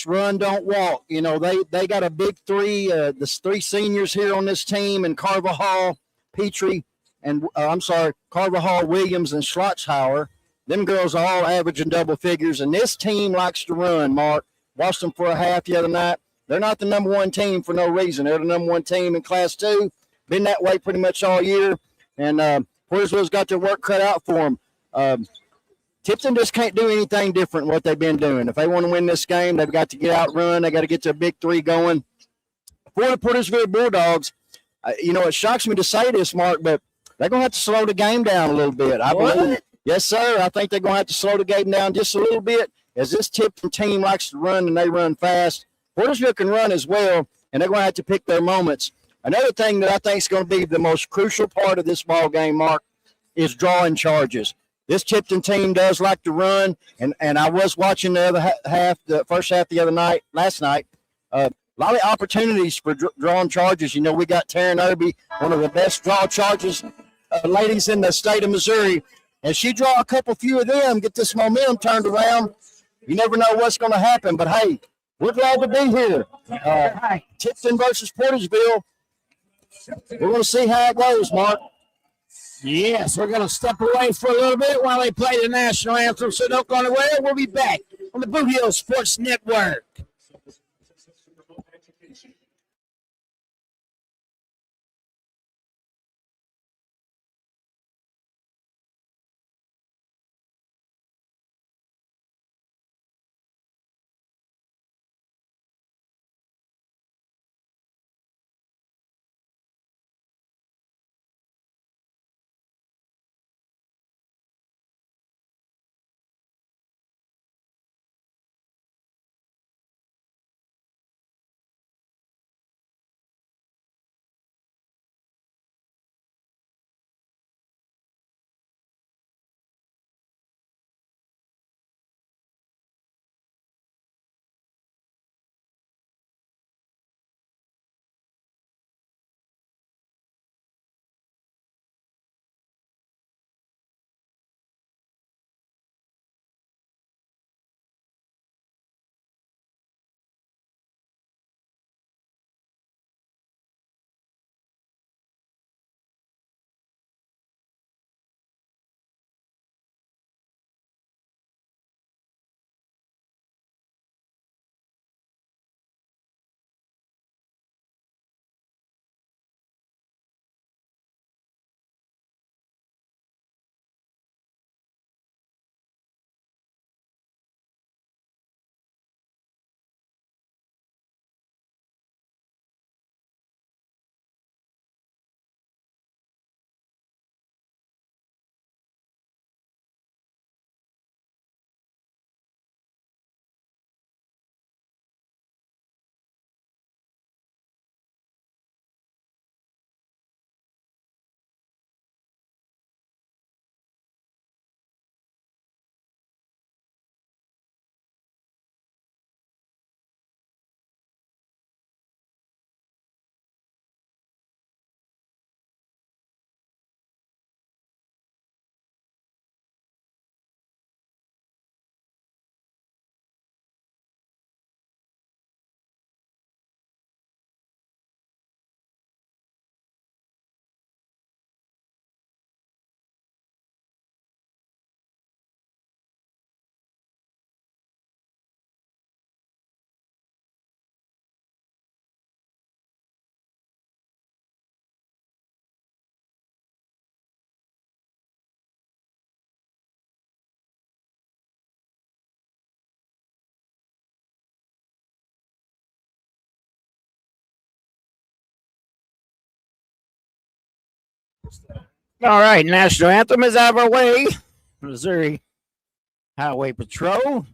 run, don't walk. You know, they got a big three, the three seniors here on this team, and Carvajal, Petrie, and Carvajal, Williams, and Schlotzhauer. Them girls are all averaging double figures, and this team likes to run, Mark. Watched them for a half the other night. They're not the number one team for no reason. They're the number one team in Class 2. Been that way pretty much all year, and Portageville's got their work cut out for them. Tipton just can't do anything different than what they've been doing. If they want to win this game, they've got to get out run. They got to get their big three going. For the Portageville Bulldogs, it shocks me to say this, Mark, but they're going to have to slow the game down a little bit. I believe. Yes, sir. I think they're going to have to slow the game down just a little bit, as this Tipton team likes to run and they run fast. Portageville can run as well, and they're going to have to pick their moments. Another thing that I think is going to be the most crucial part of this ball game, Mark, is drawing charges. This Tipton team does like to run, and I was watching the first half last night. A lot of opportunities for drawing charges. You know, we got Taryn Irby, one of the best draw charges ladies in the state of Missouri. And she draw a few of them, get this momentum turned around. You never know what's going to happen, but hey, we're glad to be here. Tipton versus Portageville. We're going to see how it goes, Mark. Yes, we're going to step away for a little bit while they play the national anthem, so don't go anywhere. We'll be back on the Boot Hill Sports Network. All right, national anthem is out of our way. Missouri Highway Patrol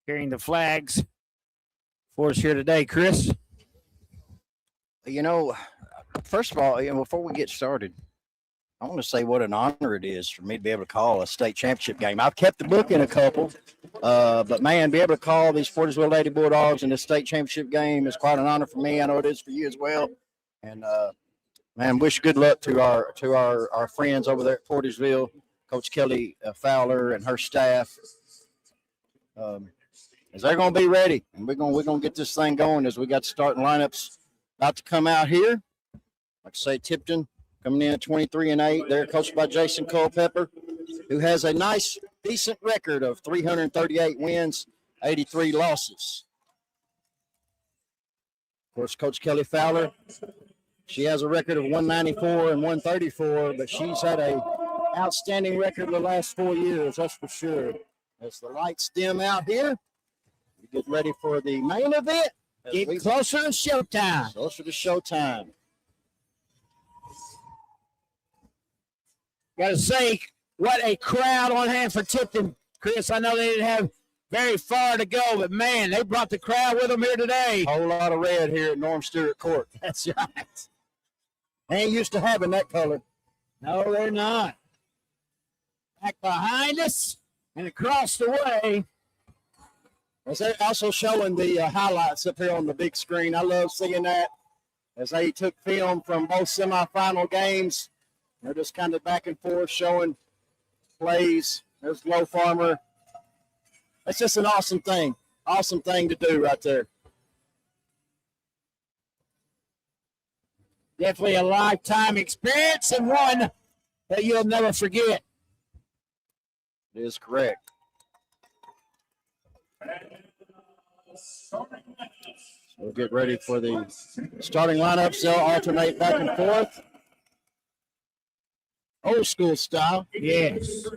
carrying the flags for us here today, Chris. First of all, before we get started, I want to say what an honor it is for me to be able to call a state championship game. I've kept the book in a couple, but man, be able to call these Portageville Lady Bulldogs in this state championship game is quite an honor for me. I know it is for you as well. And man, wish good luck to our friends over there at Portageville, Coach Kelly Fowler and her staff. as they're going to be ready. And we're going to get this thing going as we got starting lineups about to come out here. Like I say, Tipton coming in at 23-8. They're coached by Jason Culpepper, who has a nice, decent record of 338 wins, 83 losses. Of course, Coach Kelly Fowler, she has a record of 194 and 134, but she's had a outstanding record the last 4 years, that's for sure. As the lights dim out here, we get ready for the main event. Get closer to showtime. Closer to showtime. Got to say, what a crowd on hand for Tipton, Chris. I know they didn't have very far to go, but, man, they brought the crowd with them here today. Whole lot of red here at Norm Stewart Court. That's right. They ain't used to having that color. No, they're not. Back behind us and across the way. As they're also showing the highlights up here on the big screen. I love seeing that as they took film from both semifinal games. They're just kind of back and forth showing plays. There's Glow Farmer. It's just an awesome thing to do right there. Definitely a lifetime experience and one that you'll never forget. It is correct. We'll get ready for the starting lineups. They'll alternate back and forth. Old school style. Yes.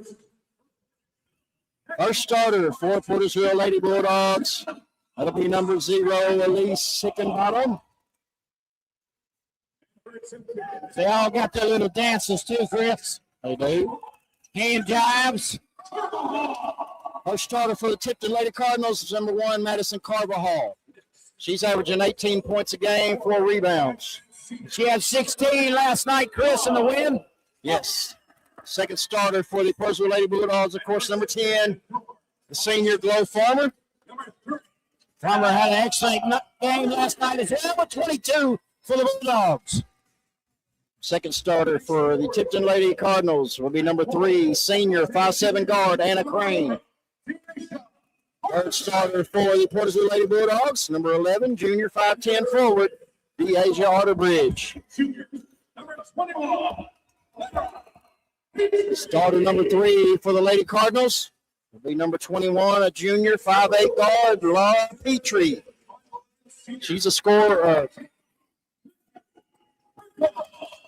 First starter for Portageville Lady Bulldogs. That'll be number 0, Elise Hickenbottom. They all got their little dances too, Chris. They do. Hand jives. First starter for the Tipton Lady Cardinals is number 1, Madison Carvajal. She's averaging 18 points a game, 4 rebounds. She had 16 last night, Chris, in the win. Yes. Second starter for the Portageville Lady Bulldogs, of course, number 10, the senior Glow Farmer. Farmer had an excellent game last night as well, but 22 for the Bulldogs. Second starter for the Tipton Lady Cardinals will be number 3, senior 5'7" guard Anna Crane. Third starter for the Portageville Lady Bulldogs, number 11, junior 5'10" forward, Deasia Arterbridge. Starter number 3 for the Lady Cardinals will be number 21, a junior 5'8" guard, Laura Petrie. She's a scorer.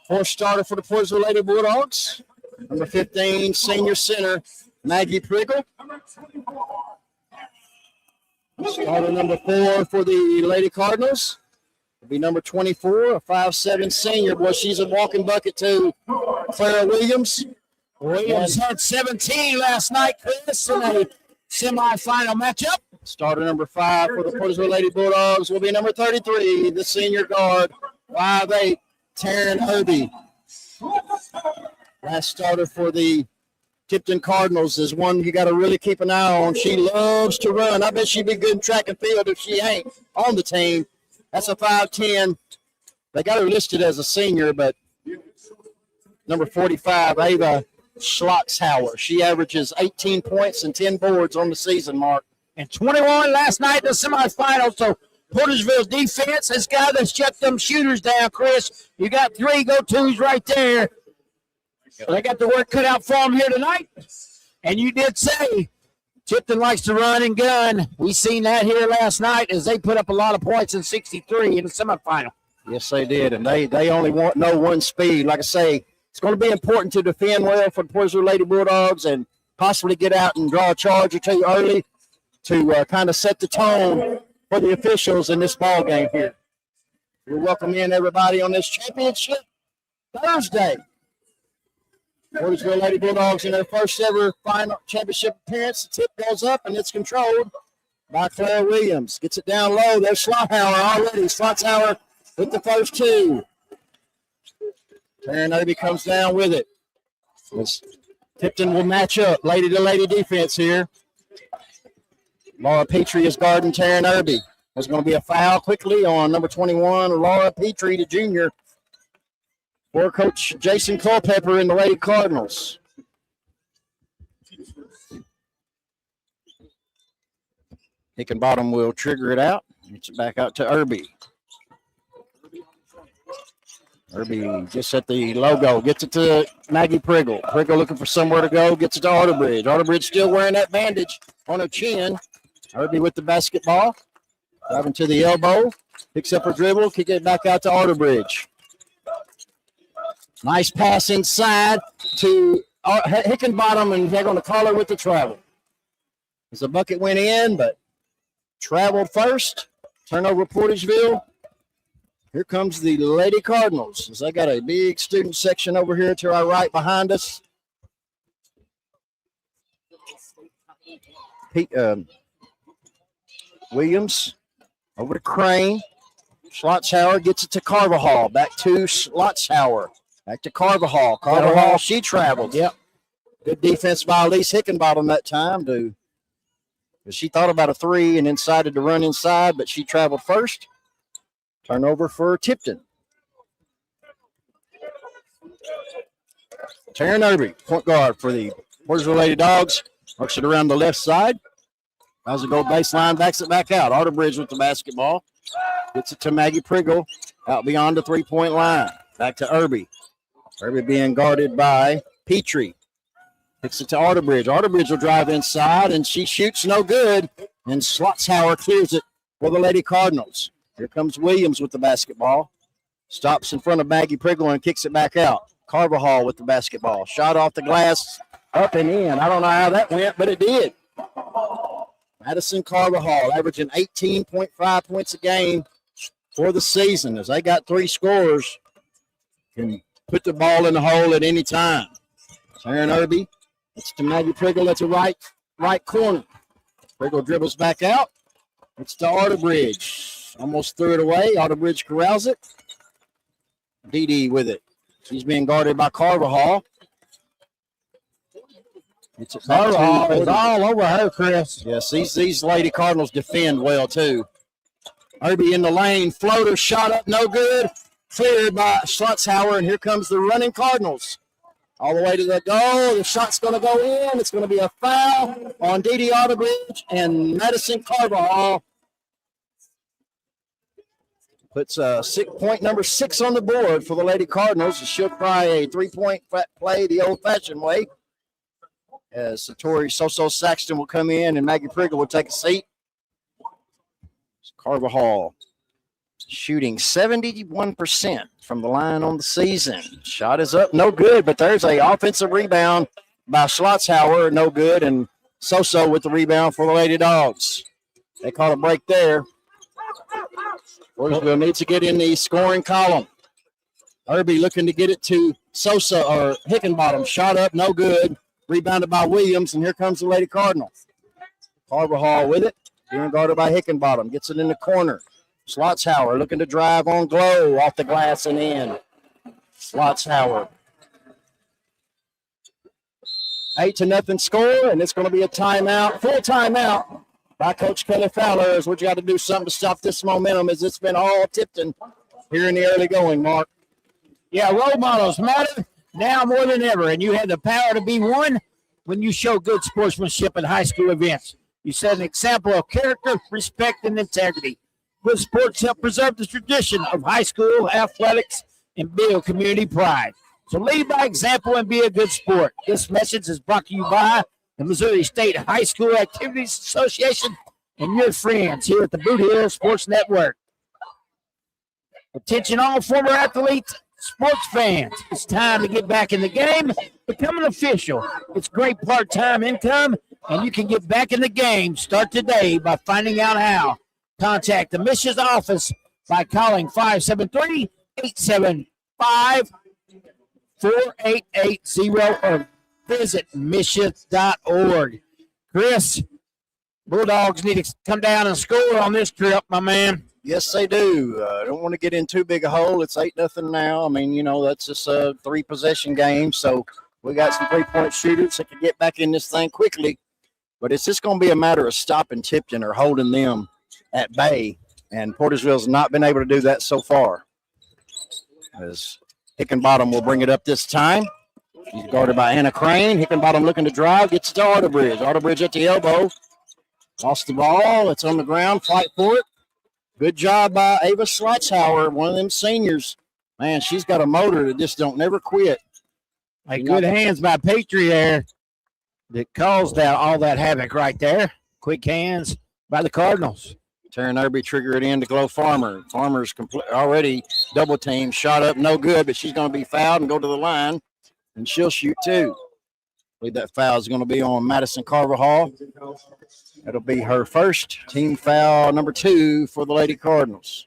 Fourth starter for the Portageville Lady Bulldogs, number 15, senior center, Maggie Priggle. Starter number 4 for the Lady Cardinals will be number 24, a 5'7" senior. Boy, she's a walking bucket too, Clara Williams. Williams had 17 last night, Chris, in a semifinal matchup. Starter number 5 for the Portageville Lady Bulldogs will be number 33, the senior guard, 5'8", Taryn Irby. Last starter for the Tipton Cardinals is one you got to really keep an eye on. She loves to run. I bet she'd be good in track and field if she ain't on the team. That's a 5'10". They got her listed as a senior, but number 45, Ava Schlotzhauer. She averages 18 points and 10 boards on the season, Mark. And 21 last night in the semifinals. So Portageville's defense has got to shut them shooters down, Chris. You got 3 go-tos right there. So they got the work cut out for them here tonight. And you did say Tipton likes to run and gun. We seen that here last night as they put up a lot of points in 63 in the semifinal. Yes, they did, and they only know one speed. Like I say, it's going to be important to defend well for the Portageville Lady Bulldogs and possibly get out and draw a charge or two early to kind of set the tone for the officials in this ball game here. We welcome in everybody on this championship Thursday. Portageville Lady Bulldogs in their first ever final championship appearance. The tip goes up, and it's controlled by Claire Williams. Gets it down low. There's Schlotzhauer already. Schlotzhauer with the first 2. Taryn Irby comes down with it. Tipton will match up. Lady-to-lady defense here. Laura Petrie is guarding Taryn Irby. There's going to be a foul quickly on number 21, Laura Petrie, the junior, for Coach Jason Culpepper and the Lady Cardinals. Hickenbottom will trigger it out. Gets it back out to Irby. Irby just at the logo. Gets it to Maggie Priggle. Priggle looking for somewhere to go. Gets it to Arterbridge. Arterbridge still wearing that bandage on her chin. Irby with the basketball. Driving to the elbow. Picks up her dribble. Kick it back out to Arterbridge. Nice pass inside to Hickenbottom, and they're going to call her with the travel. As the bucket went in, but traveled first. Turnover Portageville. Here comes the Lady Cardinals. As I got a big student section over here to our right behind us. Williams over to Crane. Schlotzhauer gets it to Carvajal. Back to Schlotzhauer. Back to Carvajal. Carvajal, she traveled. Yep. Good defense by Elise Hickenbottom that time. She thought about a three and then decided to run inside, but she traveled first. Turnover for Tipton. Taryn Irby, point guard for the Portageville Lady Dogs. Works it around the left side. How's it go baseline, backs it back out. Arterbridge with the basketball. Gets it to Maggie Priggle out beyond the three-point line. Back to Irby. Irby being guarded by Petrie. Picks it to Arterbridge. Arterbridge will drive inside, and she shoots no good. And Schlotzhauer clears it for the Lady Cardinals. Here comes Williams with the basketball. Stops in front of Maggie Priggle and kicks it back out. Carvajal with the basketball. Shot off the glass, up and in. I don't know how that went, but it did. Madison Carvajal averaging 18.5 points a game for the season. As they got three scorers, can put the ball in the hole at any time. Taryn Irby. It's to Maggie Priggle. That's a right corner. Priggle dribbles back out. It's to Arterbridge. Almost threw it away. Arterbridge corrals it. Dee with it. She's being guarded by Carvajal. Carvajal is all over her, Chris. Yes, these Lady Cardinals defend well, too. Irby in the lane. Floater shot up, no good. Cleared by Schlotzhauer, and here comes the running Cardinals. All the way to the goal. The shot's going to go in. It's going to be a foul on Dee Arterbridge and Madison Carvajal. Puts point number 6 on the board for the Lady Cardinals. She'll try a three-point play the old-fashioned way. As Satori Soso Saxton will come in and Maggie Priggle will take a seat. Carvajal shooting 71% from the line on the season. Shot is up, no good, but there's a offensive rebound by Schlotzhauer, no good, and Soso with the rebound for the Lady Dogs. They caught a break there. Portageville needs to get in the scoring column. Irby looking to get it to Sosa or Hickenbottom. Shot up, no good. Rebounded by Williams, and here comes the Lady Cardinals. Carvajal with it. Being guarded by Hickenbottom. Gets it in the corner. Schlotzhauer looking to drive on Glow off the glass and in. Schlotzhauer. 8-0 score, and it's going to be a timeout, full timeout by Coach Kelly Fowler. As we've got to do something to stop this momentum, as it's been all Tipton here in the early going, Mark. Yeah, role models matter now more than ever, and you have the power to be one when you show good sportsmanship at high school events. You set an example of character, respect, and integrity. Good sports help preserve the tradition of high school athletics and build community pride. So lead by example and be a good sport. This message is brought to you by the Missouri State High School Activities Association and your friends here at the Boot Hill Sports Network. Attention all former athletes, sports fans. It's time to get back in the game. Become an official. It's great part-time income, and you can get back in the game. Start today by finding out how. Contact the Missions office by calling 573-875-4880 or visit missions.org. Chris, Bulldogs need to come down and score on this trip, my man. Yes, they do. I don't want to get in too big a hole. It's 8-0 now. I mean, that's just a 3-possession game, so we got some three-point shooters that can get back in this thing quickly. But it's just going to be a matter of stopping Tipton or holding them at bay, and Portageville's not been able to do that so far. As Hickenbottom will bring it up this time. She's guarded by Anna Crane. Hickenbottom looking to drive, gets to Arterbridge. Arterbridge at the elbow. Lost the ball. It's on the ground. Fight for it. Good job by Ava Schleitzhauer, one of them seniors. Man, she's got a motor that just don't never quit. Hey, good hands by Petrie there that caused all that havoc right there. Quick hands by the Cardinals. Taryn Irby trigger it in to Glow Farmer. Farmer's already double team, shot up, no good, but she's going to be fouled and go to the line, and she'll shoot too. I believe that foul is going to be on Madison Carvajal. That'll be her first team foul, number 2 for the Lady Cardinals.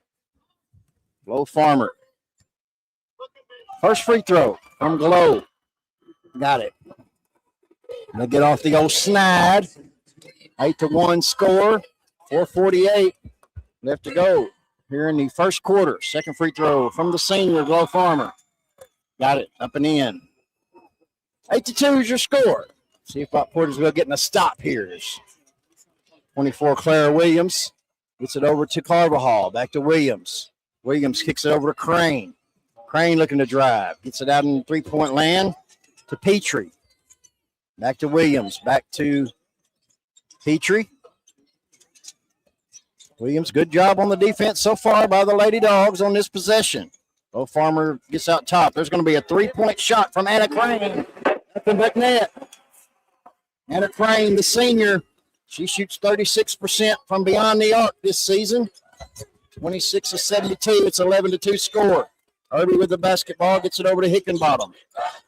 Glow Farmer. First free throw from Glow. Got it. They get off the old snide. 8-1 score. 4:48 left to go here in the first quarter. Second free throw from the senior, Glow Farmer. Got it, up and in. 8-2 is your score. See if Portageville getting a stop here. 24, Clara Williams gets it over to Carvajal. Back to Williams. Williams kicks it over to Crane. Crane looking to drive. Gets it out in three-point land to Petrie. Back to Williams. Back to Petrie. Williams, good job on the defense so far by the Lady Dogs on this possession. Bo Farmer gets out top. There's going to be a three-point shot from Anna Crane. Nothing but net. Anna Crane, the senior, she shoots 36% from beyond the arc this season. 26 of 72. It's 11-2 score. Irby with the basketball gets it over to Hickenbottom.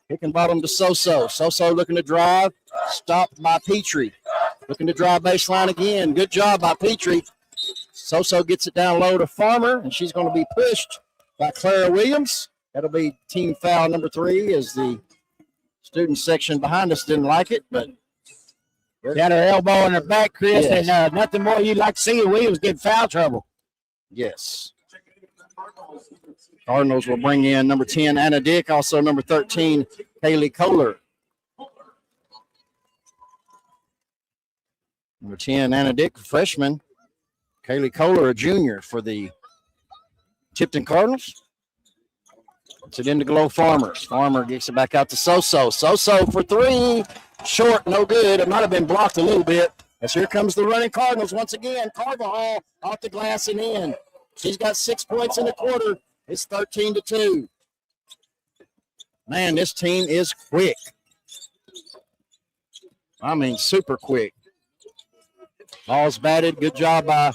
Hickenbottom to Soso. Soso looking to drive. Stopped by Petrie. Looking to drive baseline again. Good job by Petrie. Soso gets it down low to Farmer, and she's going to be pushed by Clara Williams. That'll be team foul number 3 as the student section behind us didn't like it, but got her elbow in her back, Chris, yes. And nothing more you'd like to see. Williams get foul trouble. Yes. Cardinals will bring in number 10, Anna Dick, also number 13, Kaylee Kohler. Number 10, Anna Dick, freshman. Kaylee Kohler, a junior for the Tipton Cardinals. It's it into Glow Farmers. Farmer gets it back out to Soso. Soso for 3. Short, no good. It might have been blocked a little bit. As here comes the running Cardinals once again. Carvajal off the glass and in. She's got 6 points in the quarter. It's 13-2. Man, this team is quick. I mean, super quick. Ball's batted. Good job by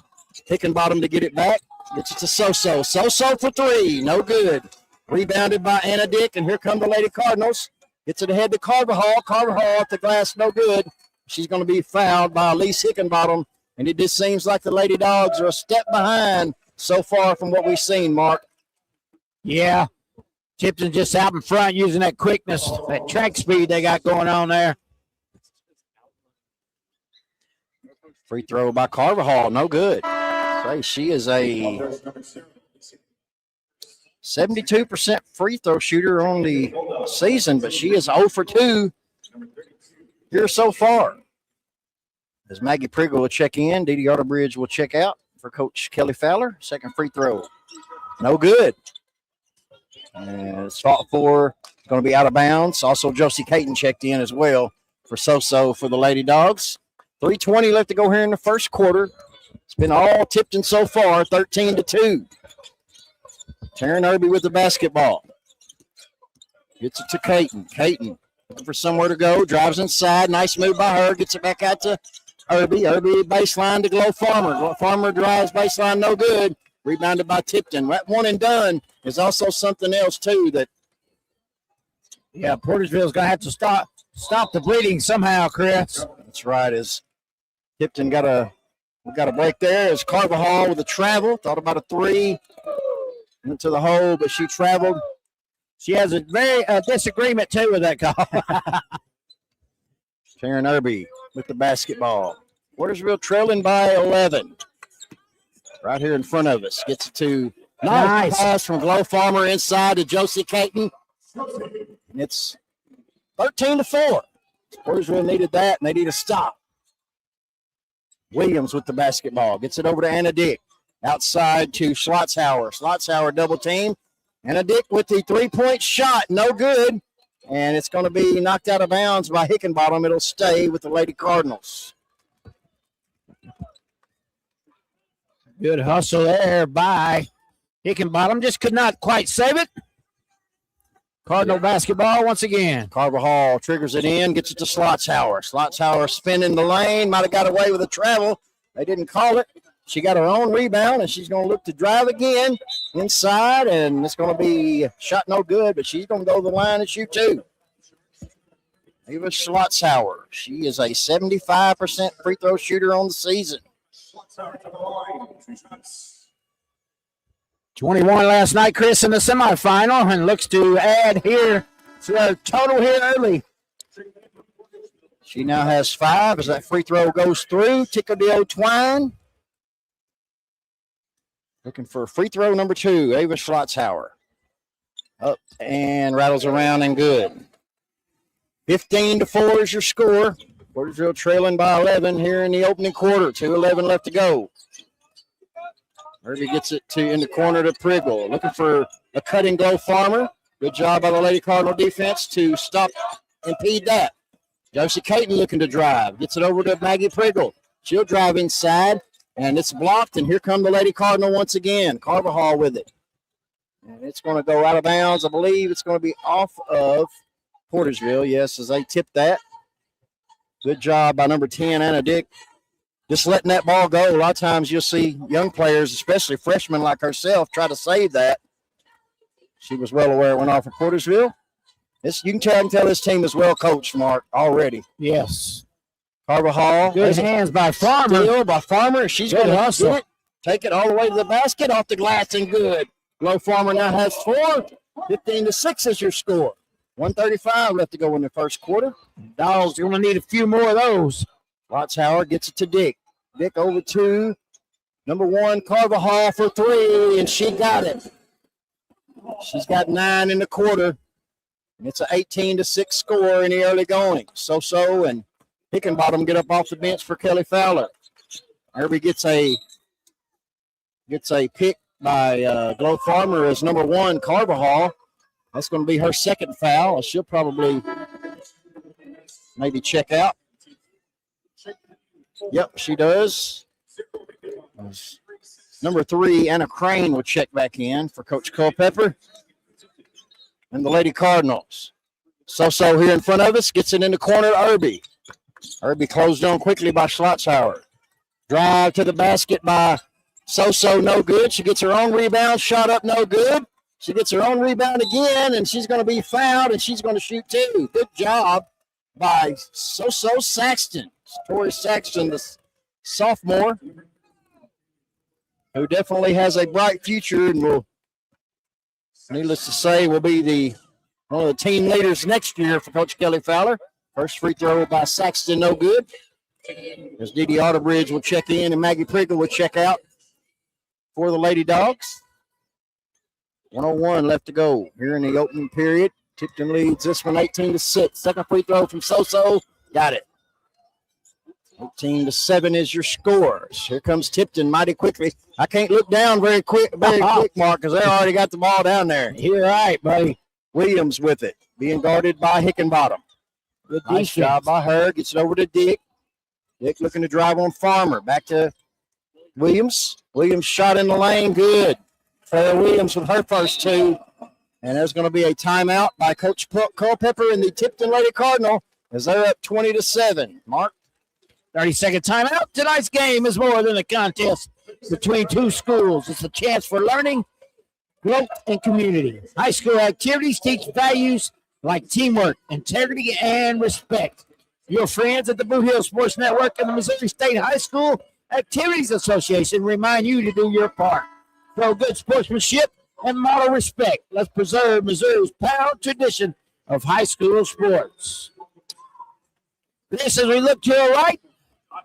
Hickenbottom to get it back. Gets it to Soso. Soso for 3. No good. Rebounded by Anna Dick, and here come the Lady Cardinals. Gets it ahead to Carvajal. Carvajal at the glass, no good. She's going to be fouled by Elise Hickenbottom, and it just seems like the Lady Dogs are a step behind so far from what we've seen, Mark. Yeah. Tipton just out in front using that quickness, that track speed they got going on there. Free throw by Carvajal, no good. Say she is a 72% free throw shooter on the season, but she is 0 for 2 here so far. As Maggie Priggle will check in, Dee Dee Arterbridge will check out for Coach Kelly Fowler. Second free throw, no good. And it's fought for. It's going to be out of bounds. Also, Josie Caton checked in as well for Soso for the Lady Dogs. 3:20 left to go here in the first quarter. It's been all Tipton so far, 13-2. Taryn Irby with the basketball. Gets it to Caton. Caton looking for somewhere to go. Drives inside. Nice move by her. Gets it back out to Irby. Irby baseline to Glow Farmer. Glow Farmer drives baseline, no good. Rebounded by Tipton. That one and done is also something else, too, that. Yeah, Portageville's going to have to stop the bleeding somehow, Chris. That's right. As Tipton we got a break there. As Carvajal with a travel. Thought about a 3. Went to the hole, but she traveled. She has a very disagreement, too, with that call. Taryn Irby with the basketball. Portageville trailing by 11. Right here in front of us. Gets it to nice pass from Glow Farmer inside to Josie Caton. And it's 13-4. Portageville needed that, and they need a stop. Williams with the basketball. Gets it over to Anna Dick. Outside to Schlotzhauer. Schlotzhauer double team. Anna Dick with the 3-point shot. No good. And it's going to be knocked out of bounds by Hickenbottom. It'll stay with the Lady Cardinals. Good hustle there by Hickenbottom. Just could not quite save it. Cardinal basketball once again. Carvajal triggers it in, gets it to Slotzhauer. Slotzhauer spinning the lane, might have got away with a travel. They didn't call it. She got her own rebound, and she's going to look to drive again inside, and it's going to be shot no good, but she's going to go to the line and shoot two. Eva Slotzhauer. She is a 75% free throw shooter on the season. 21 last night, Chris, in the semifinal, and looks to add here to our total here early. She now has 5 as that free throw goes through. Tickledale Twine. Looking for free throw number 2, Ava Slotzhauer. Up and rattles around and good. 15-4 is your score. Portageville trailing by 11 here in the opening quarter. 2:11 left to go. Herbie gets it in the corner to Priggle. Looking for a cutting glow Farmer. Good job by the Lady Cardinal defense to stop, impede that. Josie Caton looking to drive. Gets it over to Maggie Priggle. She'll drive inside, and it's blocked, and here come the Lady Cardinal once again. Carvajal with it. And it's going to go out of bounds. I believe it's going to be off of Portageville, yes, as they tip that. Good job by number 10, Anna Dick. Just letting that ball go. A lot of times you'll see young players, especially freshmen like herself, try to save that. She was well aware it went off of Portageville. You can tell this team is well coached, Mark, already. Yes. Carvajal. Good hands by Farmer. Steal by Farmer. She's going to hustle. get it. Take it all the way to the basket, off the glass, and good. Glow Farmer now has 4. 15-6 is your score. 1:35 left to go in the first quarter. Dogs, you're going to need a few more of those. Slotzhauer gets it to Dick. Dick over to number 1, Carvajal for 3, and she got it. She's got 9 in the quarter. And it's an 18-6 score in the early going. So and Hickenbottom get up off the bench for Kelly Fowler. Herbie gets a pick by Glow Farmer as number 1, Carvajal. That's going to be her second foul. She'll probably maybe check out. Yep, she does. Number 3, Anna Crane will check back in for Coach Culpepper. And the Lady Cardinals. So here in front of us, gets it in the corner, Irby. Irby closed on quickly by Slotzhauer. Drive to the basket by So, no good. She gets her own rebound, shot up, no good. She gets her own rebound again, and she's going to be fouled, and she's going to shoot 2. Good job by So Saxton. Tori Saxton, the sophomore, who definitely has a bright future and will, needless to say, will be one of the team leaders next year for Coach Kelly Fowler. First free throw by Saxton, no good. As Dee Dee Otterbridge will check in and Maggie Priggle will check out for the Lady Dogs. 1:01 left to go here in the opening period. Tipton leads this one 18-6. Second free throw from So. Got it. 18-7 is your scores. Here comes Tipton mighty quickly. I can't look down very quick, Mark, because they already got the ball down there. You're right, buddy. Williams with it, being guarded by Hickenbottom. Good nice job by her. Gets it over to Dick. Dick looking to drive on Farmer. Back to Williams. Williams shot in the lane. Good. Farrah Williams with her first 2. And there's going to be a timeout by Coach Culpepper and the Tipton Lady Cardinal as they're up 20-7. Mark? 30-second timeout. Tonight's game is more than a contest between two schools. It's a chance for learning, growth, and community. High school activities teach values like teamwork, integrity, and respect. Your friends at the Blue Hill Sports Network and the Missouri State High School Activities Association remind you to do your part. Show good sportsmanship and model respect. Let's preserve Missouri's proud tradition of high school sports. This, as we look to the right,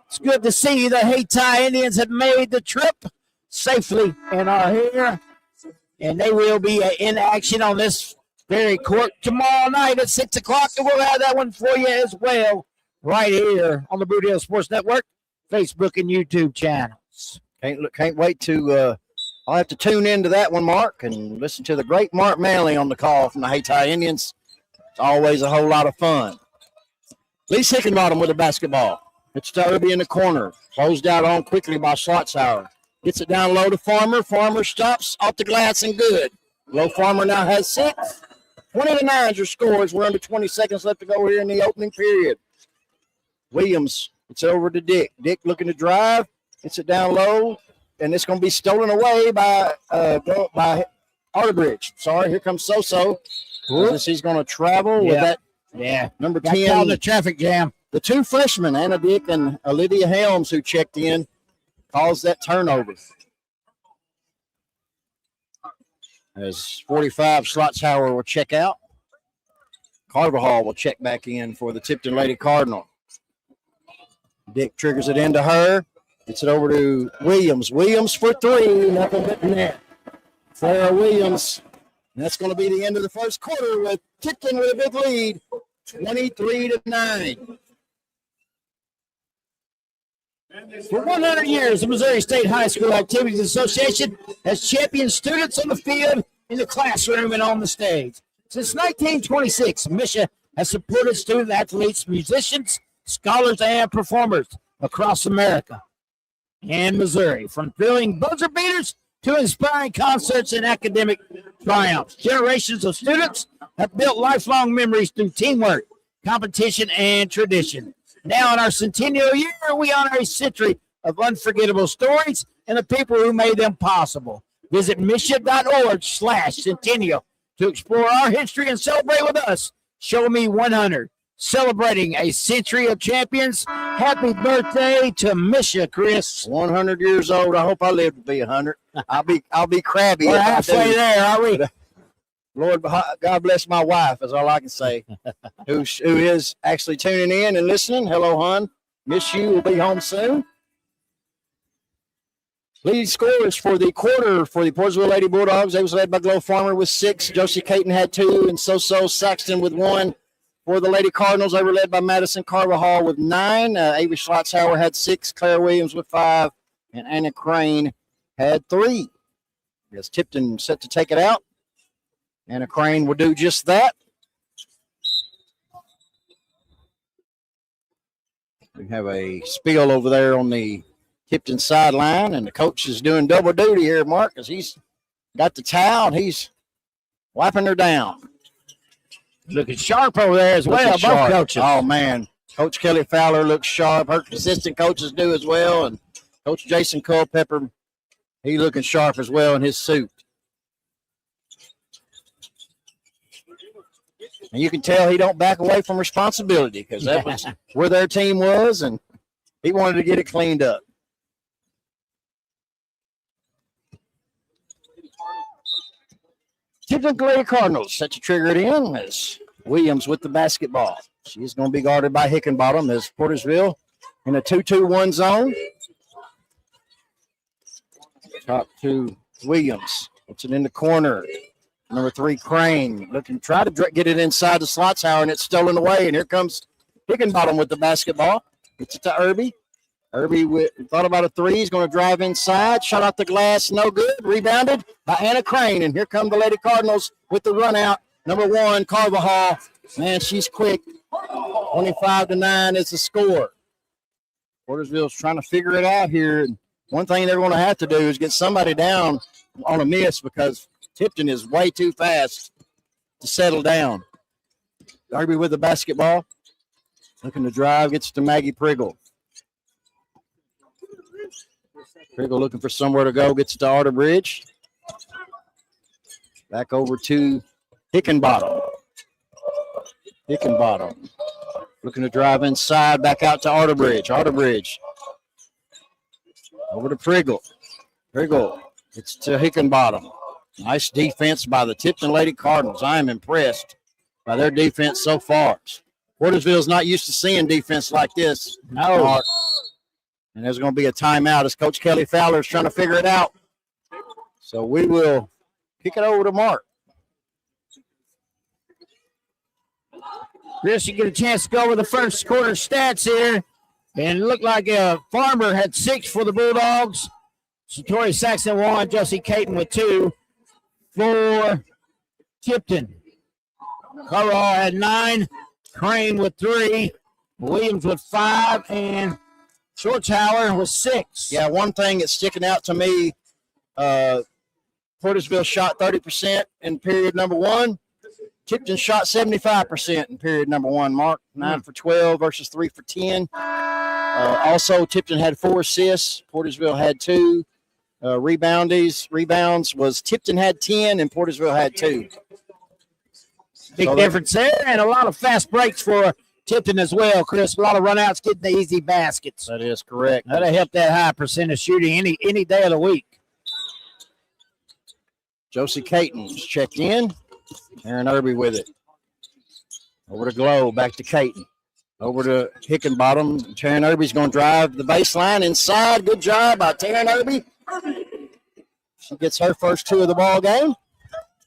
it's good to see the Hayti Indians have made the trip safely and are here. And they will be in action on this very court tomorrow night at 6 o'clock. And we'll have that one for you as well right here on the Blue Hill Sports Network, Facebook, and YouTube channels. Can't wait to I'll have to tune into that one, Mark, and listen to the great Mark Manley on the call from the Hayti Indians. It's always a whole lot of fun. Lee Hickenbottom with the basketball. It's to Irby in the corner. Closed out on quickly by Slotzhauer. Gets it down low to Farmer. Farmer stops off the glass and good. Low Farmer now has 6. 20-9 is your scores. We're under 20 seconds left to go here in the opening period. Williams, it's over to Dick. Dick looking to drive. Gets it down low, and it's going to be stolen away by Arterbridge. Sorry, here comes So-So. He's going to travel with that. Yeah. Number Got 10. called the traffic jam. The 2 freshmen, Anna Dick and Olivia Helms, who checked in, caused that turnover. As 45, Schlotzhauer will check out. Carvajal will check back in for the Tipton Lady Cardinal. Dick triggers it into her. Gets it over to Williams. Williams for 3. Nothing but net. Sarah Williams. And that's going to be the end of the first quarter with Tipton with a big lead, 23-9. For 100 years, the Missouri State High School Activities Association has championed students on the field, in the classroom, and on the stage. Since 1926, MSHSAAA has supported student athletes, musicians, scholars, and performers across America and Missouri, from thrilling buzzer beaters to inspiring concerts and academic triumphs. Generations of students have built lifelong memories through teamwork, competition, and tradition. Now in our centennial year, we honor a century of unforgettable stories and the people who made them possible. Visit MSHSAAA.org/centennial to explore our history and celebrate with us. Show Me 100, celebrating a century of champions. Happy birthday to MSHSAAA, Chris. 100 years old. I hope I live to be 100. I'll be crabby. We're halfway there, are we? Lord, God bless my wife, is all I can say, who is actually tuning in and listening. Hello, hon. Miss you. We'll be home soon. Lead scorers for the quarter for the Portageville Lady Bulldogs. They was led by Glow Farmer with 6. Josie Caton had 2, and So-So Saxton with 1. For the Lady Cardinals, they were led by Madison Carvajal with 9. Avery Schlotzhauer had 6. Claire Williams with 5. And Anna Crane had 3. As Tipton set to take it out. Anna Crane will do just that. We have a spill over there on the Tipton sideline, and the coach is doing double duty here, Mark, because he's got the towel and he's wiping her down. Looking sharp over there as well, both coaches. Oh, man. Coach Kelly Fowler looks sharp. Her assistant coaches do as well. And Coach Jason Culpepper, he looking sharp as well in his suit. And you can tell he don't back away from responsibility because that was where their team was, and he wanted to get it cleaned up. Tipton Lady Cardinals set to trigger it in as Williams with the basketball. She's going to be guarded by Hickenbottom as Portageville in a 2-2-1 zone. Top to Williams. Puts it in the corner. Number 3, Crane, looking try to get it inside the Schlotzhauer, and it's stolen away. And here comes Hickenbottom with the basketball. Gets it to Irby. Irby thought about a 3. He's going to drive inside. Shot out the glass. No good. Rebounded by Anna Crane. And here come the Lady Cardinals with the run out. Number 1, Carvajal. Man, she's quick. 25-9 is the score. Portageville's trying to figure it out here. One thing they're going to have to do is get somebody down on a miss because Tipton is way too fast to settle down. Irby with the basketball. Looking to drive. Gets to Maggie Priggle. Priggle looking for somewhere to go. Gets to Arterbridge. Back over to Hickenbottom. Hickenbottom. Looking to drive inside. Back out to Arterbridge. Arterbridge. Over to Priggle. Priggle. It's to Hickenbottom. Nice defense by the Tipton Lady Cardinals. I am impressed by their defense so far. Portageville's not used to seeing defense like this. No. And there's going to be a timeout as Coach Kelly Fowler is trying to figure it out. So we will kick it over to Mark. Chris, you get a chance to go over the first quarter stats here. And it looked like Farmer had 6 for the Bulldogs. Satori Saxon 1, Josie Caton with 2 for Tipton. Carvajal had 9, Crane with 3, Williams with 5, and Shortauer with 6. Yeah, one thing that's sticking out to me, Portageville shot 30% in period number 1. Tipton shot 75% in period number 1, Mark. 9 for 12 versus 3 for 10. Also, Tipton had 4 assists. Portageville had 2. Rebounds was Tipton had 10 and Portageville had 2. Big difference there, and a lot of fast breaks for Tipton as well, Chris. A lot of runouts getting the easy baskets. That is correct. That'll help that high percentage shooting any day of the week. Josie Caton's checked in. Aaron Irby with it. Over to Glow, back to Caton. Over to Hickenbottom. Taryn Irby's going to drive the baseline inside. Good job by Taryn Irby. She gets her first 2 of the ball game.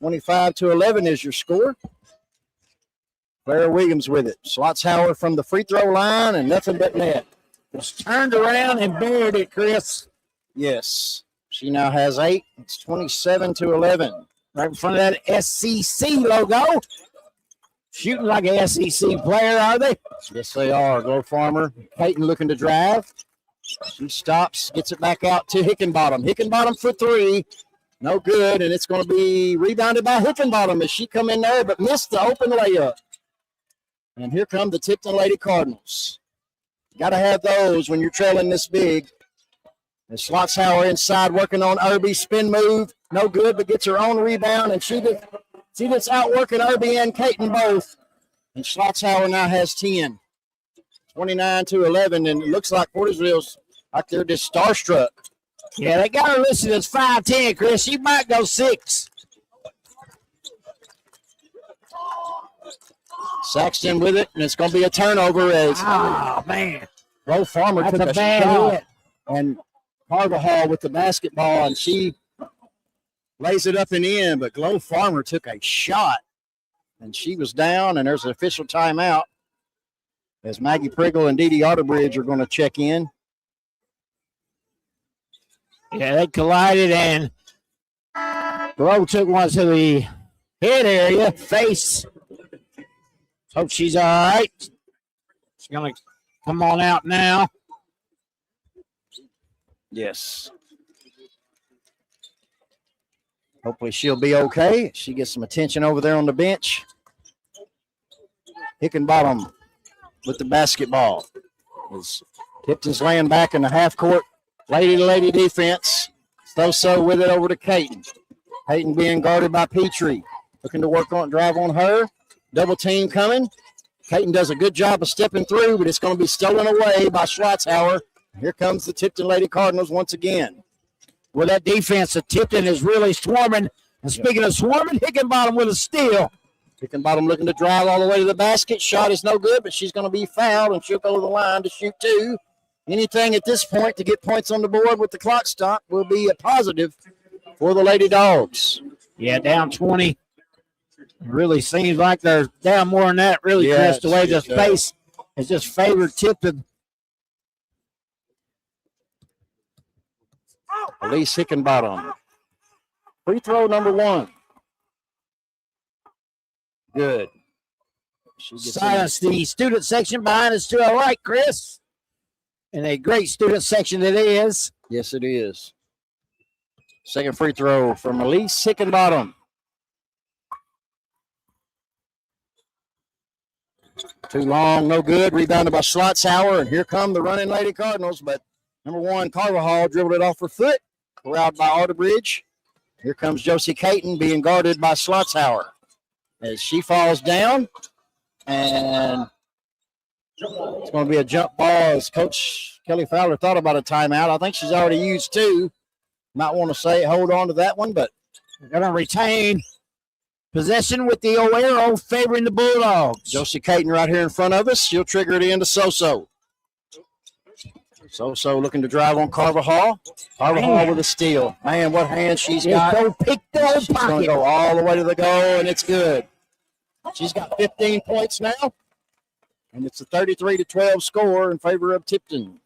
25-11 is your score. Claire Williams with it. Slotzhauer from the free throw line and nothing but net. Just turned around and buried it, Chris. Yes. She now has 8. It's 27-11. Right in front of that SCC logo. Shooting like an SEC player, are they? Yes, they are. Glow Farmer. Peyton looking to drive. She stops, gets it back out to Hickenbottom. Hickenbottom for 3. No good, and it's going to be rebounded by Hickenbottom as she come in there but missed the open layup. And here come the Tipton Lady Cardinals. Got to have those when you're trailing this big. And Slotzhauer inside working on Irby. Spin move. No good, but gets her own rebound. And she that's outworking Irby and Caton both. And Slotzhauer now has 10. 29-11. And it looks like Portageville's like they're just starstruck. Yeah, they got her listed as 5'10", Chris. She might go 6. Saxton with it, and it's going to be a turnover as man. Glow Farmer That's took a a bad shot. hit. And Carvajal with the basketball, and she lays it up and in, but Glow Farmer took a shot, and she was down, and there's an official timeout as Maggie Priggle and Dee Dee Otterbridge are going to check in. Yeah, they collided, and Glow took one to the head area, face. Hope she's all right. She's going to come on out now. Yes. Hopefully she'll be okay. She gets some attention over there on the bench. Hickenbottom with the basketball. As Tipton's laying back in the half court. Lady-to-lady defense. So with it over to Caton. Caton being guarded by Petrie. Looking to work on, drive on her. Double team coming. Caton does a good job of stepping through, but it's going to be stolen away by Schlotzhauer. Here comes the Tipton Lady Cardinals once again. Well, that defense of Tipton is really swarming. And speaking of swarming, Hickenbottom with a steal. Hickenbottom looking to drive all the way to the basket. Shot is no good, but she's going to be fouled, and she'll go to the line to shoot 2. Anything at this point to get points on the board with the clock stop will be a positive for the Lady Dogs. Yeah, down 20. Really seems like they're down more than that, really, Chris, the way the space has just favored Tipton. Elise Hickenbottom. Free throw number 1. Good. Silence the student section behind us to our right, Chris. And a great student section it is. Yes, it is. Second free throw from Elise Hickenbottom. Too long, no good. Rebounded by Schlotzhauer, and here come the running Lady Cardinals. But number 1, Carvajal dribbled it off her foot. Corralled by Otterbridge. Here comes Josie Caton being guarded by Schlotzhauer. As she falls down, and it's going to be a jump ball as Coach Kelly Fowler thought about a timeout. I think she's already used 2. Might want to say hold on to that one, but they're going to retain possession with the arrow favoring the Bulldogs. Josie Caton right here in front of us. She'll trigger it into Soso. Soso looking to drive on Carvajal. Carvajal with a steal. Man, what hand she's got. Go pick the She's going to go all the way to the goal, and it's good. She's got 15 points now, and it's a 33-12 score in favor of Tipton.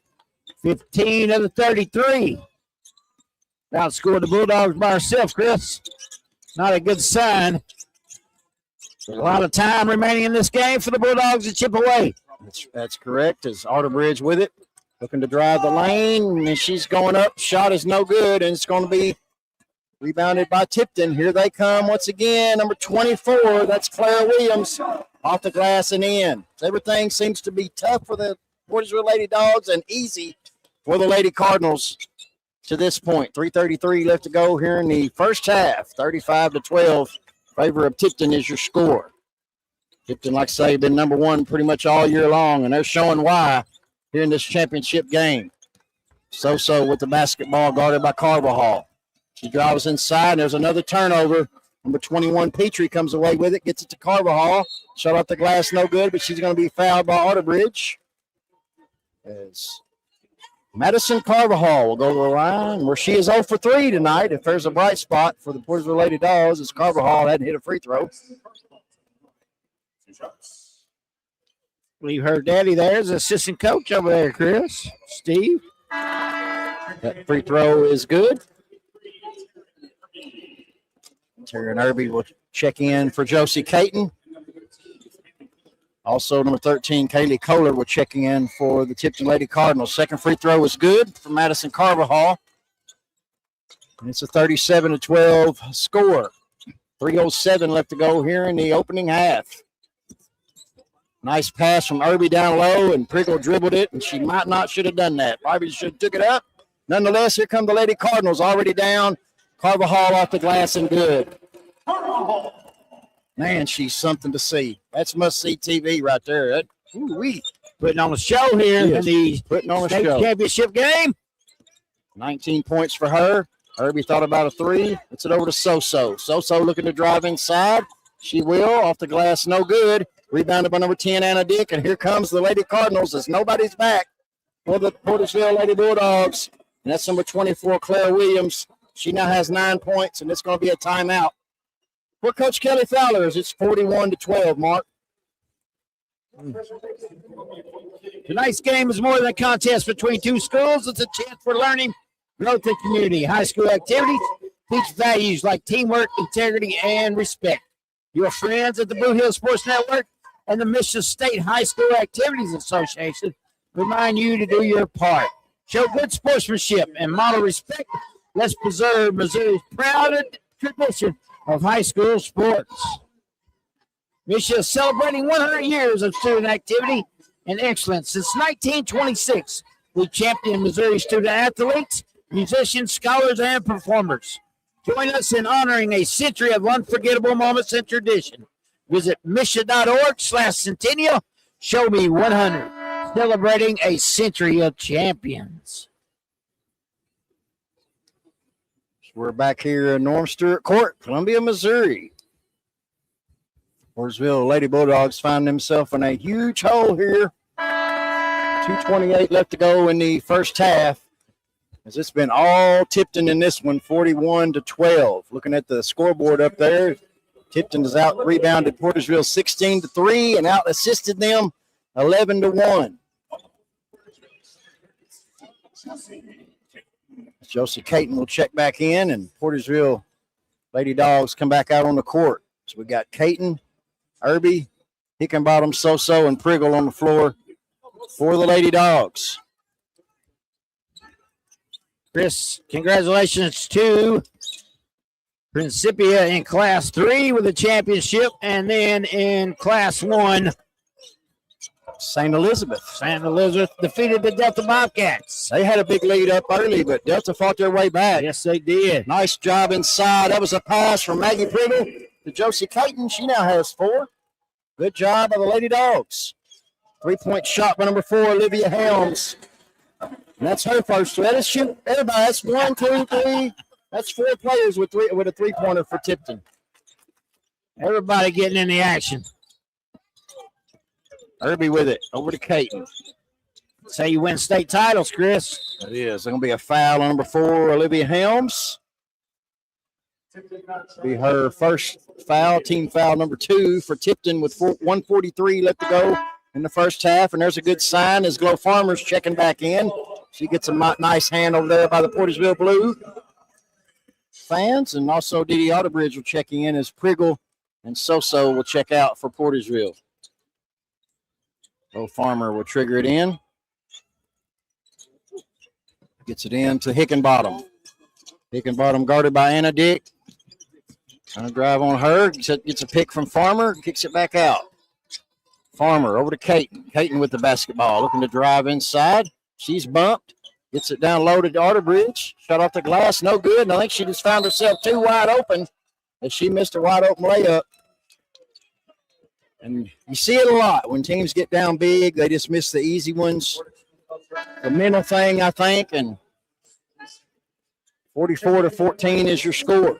15 of the 33. Outscored the Bulldogs by herself, Chris. Not a good sign. There's a lot of time remaining in this game for the Bulldogs to chip away. That's correct, as Otterbridge with it. Looking to drive the lane, and she's going up. Shot is no good, and it's going to be rebounded by Tipton. Here they come once again. Number 24, that's Clara Williams, off the glass and in. Everything seems to be tough for the Portageville Lady Dogs and easy for the Lady Cardinals to this point. 3:33 left to go here in the first half. 35-12. Favor of Tipton is your score. Tipton, like I say, been number one pretty much all year long, and they're showing why here in this championship game. So with the basketball guarded by Carvajal. She drives inside, and there's another turnover. Number 21, Petrie, comes away with it, gets it to Carvajal. Shot off the glass, no good, but she's going to be fouled by Otterbridge. As Madison Carvajal will go to the line, where she is 0 for 3 tonight. If there's a bright spot for the Portageville Lady Dogs, it's Carvajal hadn't hit a free throw. Leave her daddy there as assistant coach over there, Chris. Steve. That free throw is good. Terry and Irby will check in for Josie Caton. Also, number 13, Kaylee Kohler will check in for the Tipton Lady Cardinals. Second free throw was good for Madison Carvajal. And it's a 37-12 score. 3:07 left to go here in the opening half. Nice pass from Irby down low, and Priggle dribbled it, and she might not should have done that. Probably should have took it up. Nonetheless, here come the Lady Cardinals already down. Carvajal off the glass and good. Man, she's something to see. That's must-see TV right there. Ooh-wee. Putting on a show here in the Putting on a state show. championship game. 19 points for her. Irby thought about a three. It's it over to Soso. Soso looking to drive inside. She will. Off the glass, no good. Rebounded by number 10, Anna Dick. And here comes the Lady Cardinals as nobody's back for the Portageville Lady Bulldogs. And that's number 24, Claire Williams. She now has 9 points, and it's going to be a timeout for Coach Kelly Fowler as it's 41-12, Mark. Tonight's game is more than a contest between two schools. It's a chance for learning, growth, and community. High school activities teach values like teamwork, integrity, and respect. Your friends at the Blue Hill Sports Network and the Michigan State High School Activities Association remind you to do your part. Show good sportsmanship and model respect. Let's preserve Missouri's proud tradition of high school sports. Michigan is celebrating 100 years of student activity and excellence. Since 1926, we champion Missouri student athletes, musicians, scholars, and performers. Join us in honoring a century of unforgettable moments and tradition. Visit Michigan.org/centennial. Show me 100. Celebrating a century of champions. We're back here in Norm Stewart Court, Columbia, Missouri. Portageville Lady Bulldogs find themselves in a huge hole here. 2:28 left to go in the first half. As it's been all Tipton in this one, 41-12. Looking at the scoreboard up there, Tipton has out rebounded Portageville 16-3 and out assisted them 11-1. Josie Caton will check back in, and Portageville Lady Dogs come back out on the court. So we got Caton, Irby, Hickenbottom, Soso, and Priggle on the floor for the Lady Dogs. Chris, congratulations to Principia in Class 3 with the championship, and then in Class 1, St. Elizabeth. St. Elizabeth defeated the Delta Bobcats. They had a big lead up early, but Delta fought their way back. Yes, they did. Nice job inside. That was a pass from Maggie Priggle to Josie Caton. She now has 4. Good job by the Lady Dogs. 3-point shot by number 4, Olivia Helms. And that's her first. So that is shoot. Everybody, that's 1, 2, 3. That's 4 players with a three-pointer for Tipton. Everybody getting in the action. Irby with it. Over to Caton. That's how you win state titles, Chris. That is. There's going to be a foul on number 4, Olivia Helms. Be her first foul, team foul number 2 for Tipton with 1:43 left to go in the first half. And there's a good sign as Glow Farmers checking back in. She gets a nice hand over there by the Portageville Blue fans. And also Dee Dee Otterbridge will check in as Priggle and Soso will check out for Portageville. Glow Farmer will trigger it in. Gets it in to Hickenbottom. Hickenbottom guarded by Anna Dick. Trying to drive on her. Gets a pick from Farmer. Kicks it back out. Farmer over to Caton. Caton with the basketball. Looking to drive inside. She's bumped. Gets it down low to Arterbridge. Shot off the glass. No good. And I think she just found herself too wide open as she missed a wide open layup. And you see it a lot. When teams get down big, they just miss the easy ones. The mental thing, I think. And 44-14 is your score.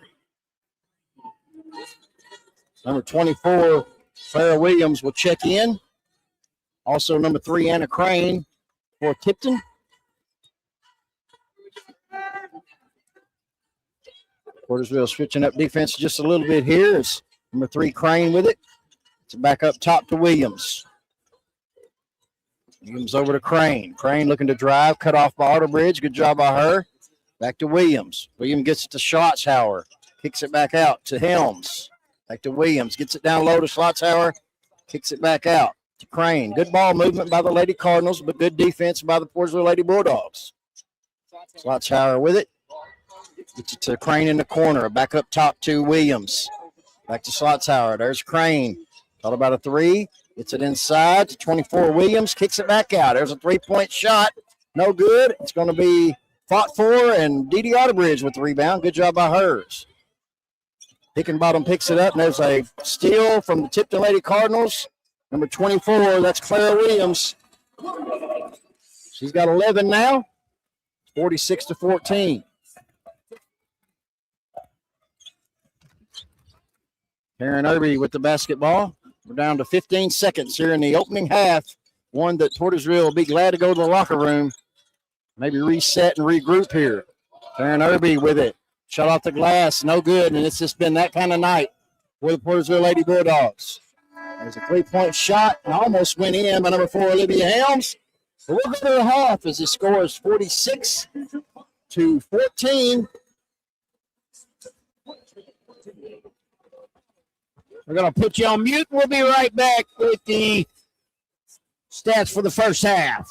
Number 24, Farrah Williams will check in. Also, number 3, Anna Crane for Tipton. Portageville switching up defense just a little bit here. It's number 3, Crane with it. It's back up top to Williams. Williams over to Crane. Crane looking to drive, cut off by Arterbridge. Good job by her. Back to Williams. Williams gets it to Schlotzhauer. Kicks it back out to Helms. Back to Williams. Gets it down low to Schlotzhauer. Kicks it back out to Crane. Good ball movement by the Lady Cardinals, but good defense by the Portageville Lady Bulldogs. Schlotzhauer with it. Gets it to Crane in the corner. Back up top to Williams. Back to Schlotzhauer. There's Crane. Thought about a 3. Gets it inside to 24 Williams. Kicks it back out. There's a 3-point shot. No good. It's going to be fought for, and Dee Arterbridge with the rebound. Good job by hers. Hickenbottom picks it up, and there's a steal from the Tipton Lady Cardinals. Number 24, that's Clara Williams. She's got 11 now. 46-14. Karen Irby with the basketball. We're down to 15 seconds here in the opening half. One that Portageville will be glad to go to the locker room. Maybe reset and regroup here. Karen Irby with it. Shot off the glass. No good. And it's just been that kind of night for the Portageville Lady Bulldogs. There's a 3-point shot and almost went in by number 4, Olivia Helms. But we'll go to the half as the score is 46-14. We're going to put you on mute. We'll be right back with the stats for the first half.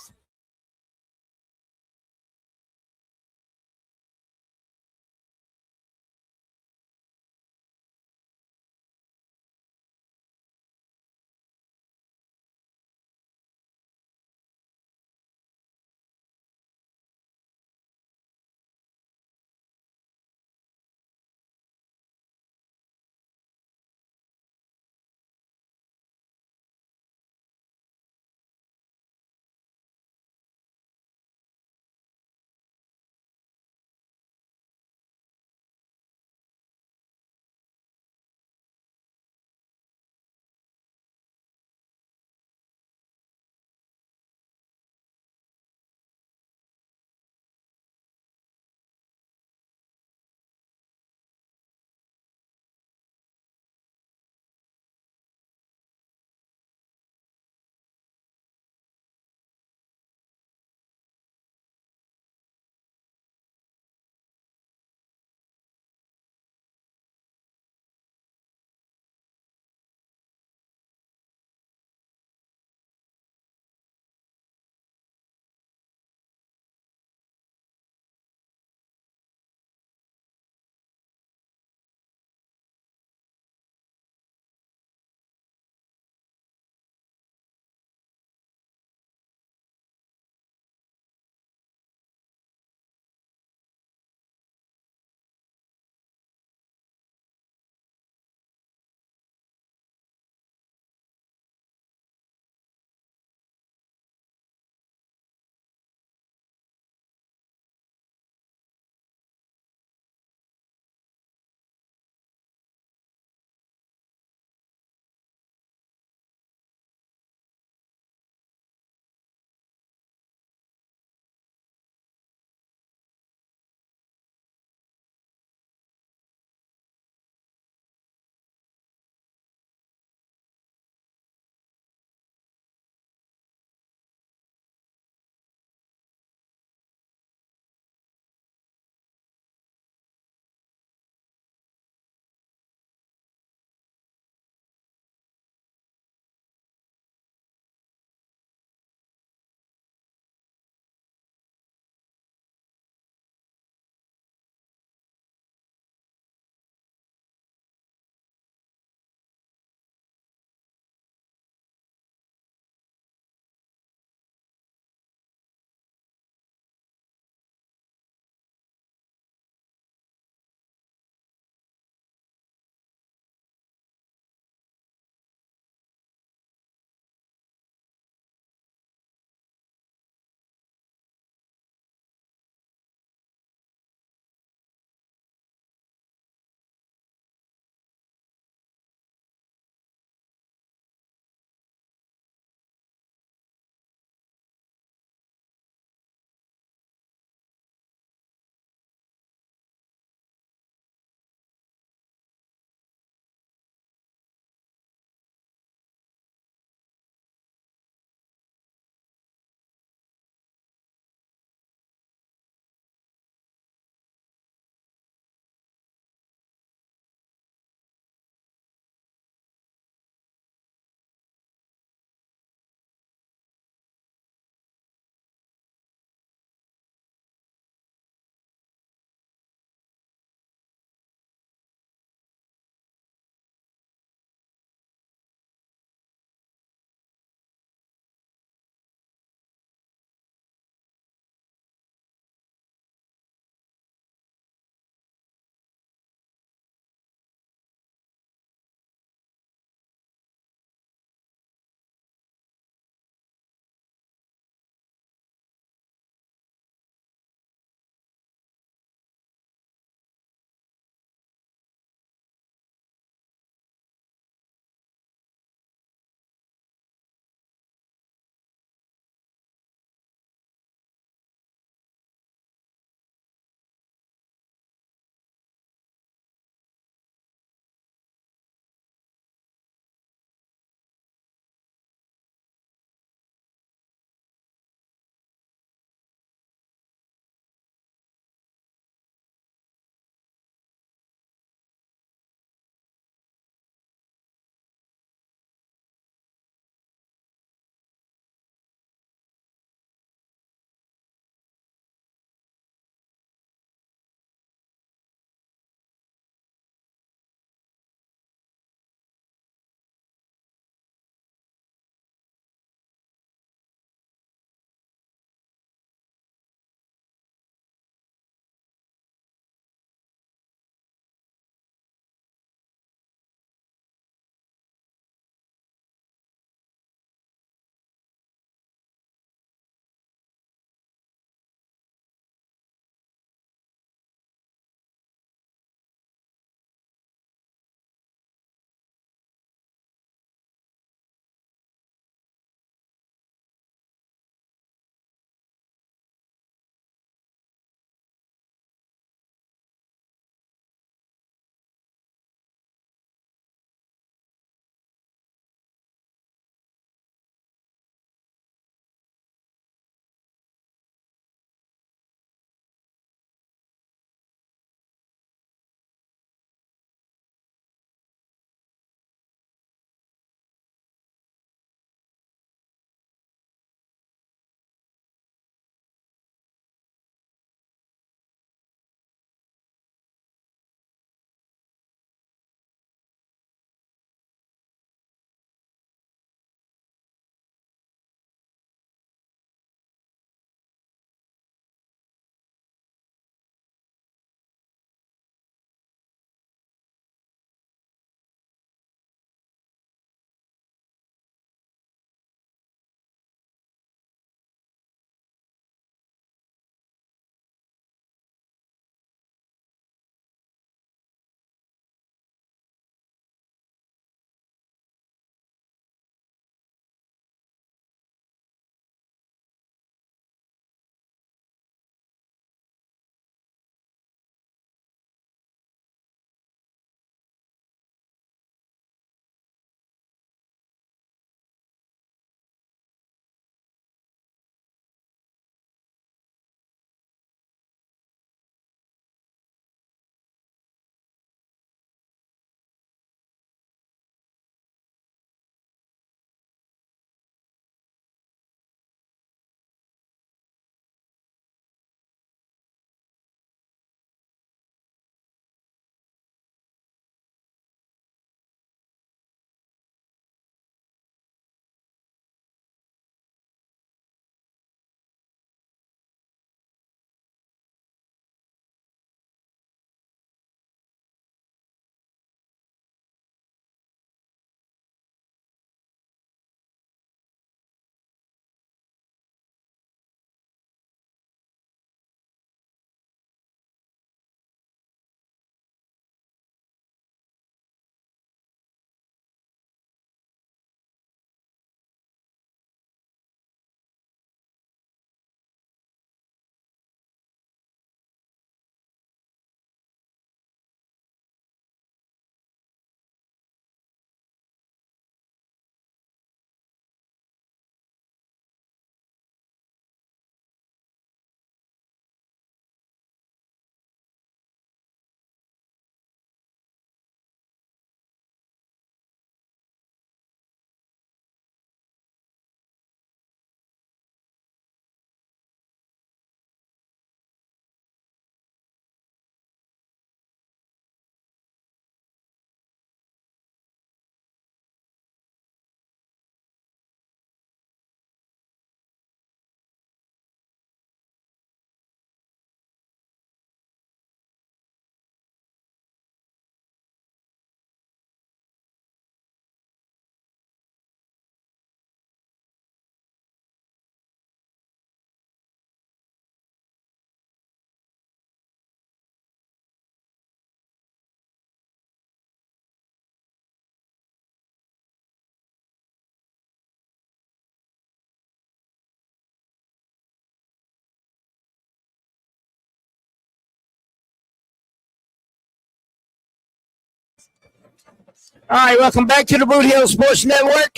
All right, welcome back to the Boot Hill Sports Network.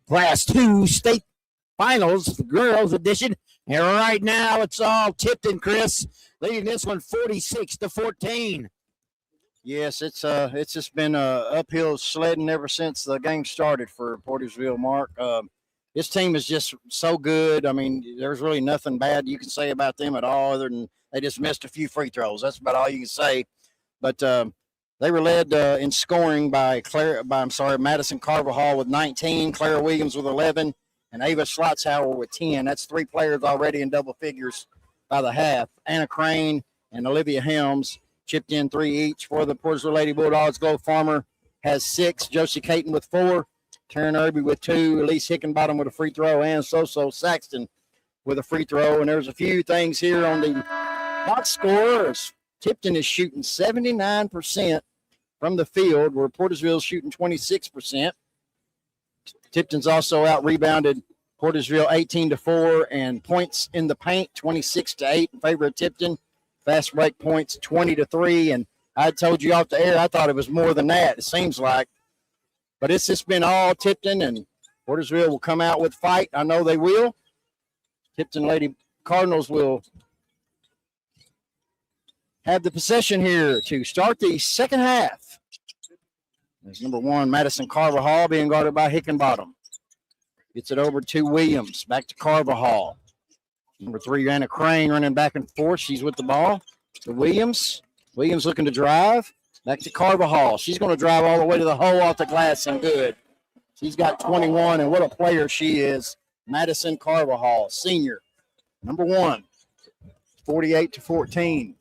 Class 2 state finals, the girls edition. And right now it's all Tipton, Chris, leading this one 46-14. Yes, it's just been uphill sledding ever since the game started for Portageville, Mark. This team is just so good. I mean, there's really nothing bad you can say about them at all, other than they just missed a few free throws. That's about all you can say. But they were led in scoring by Madison Carvajal with 19, Clara Williams with 11, and Ava Schlotzhauer with 10. That's 3 players already in double figures by the half. Anna Crane and Olivia Helms chipped in 3 each for the Portageville Lady Bulldogs. Glow Farmer has 6, Josie Caton with 4, Taryn Irby with 2, Elise Hickenbottom with a free throw, and So Saxton with a free throw. And there's a few things here on the box scores. Tipton is shooting 79% from the field, where Portageville is shooting 26%. Tipton's also out-rebounded Portageville 18-4, and points in the paint 26-8 in favor of Tipton. Fast break points 20-3, and I told you off the air I thought it was more than that, it seems like. But it's just been all Tipton, and Portageville will come out with fight. I know they will. Tipton Lady Cardinals will have the possession here to start the second half. There's number 1, Madison Carvajal, being guarded by Hickenbottom. Gets it over to Williams. Back to Carvajal. Number 3, Anna Crane, running back and forth. She's with the ball. To Williams. Williams looking to drive. Back to Carvajal. She's going to drive all the way to the hole off the glass and good. She's got 21, and what a player she is. Madison Carvajal, senior. Number 1, 48-14.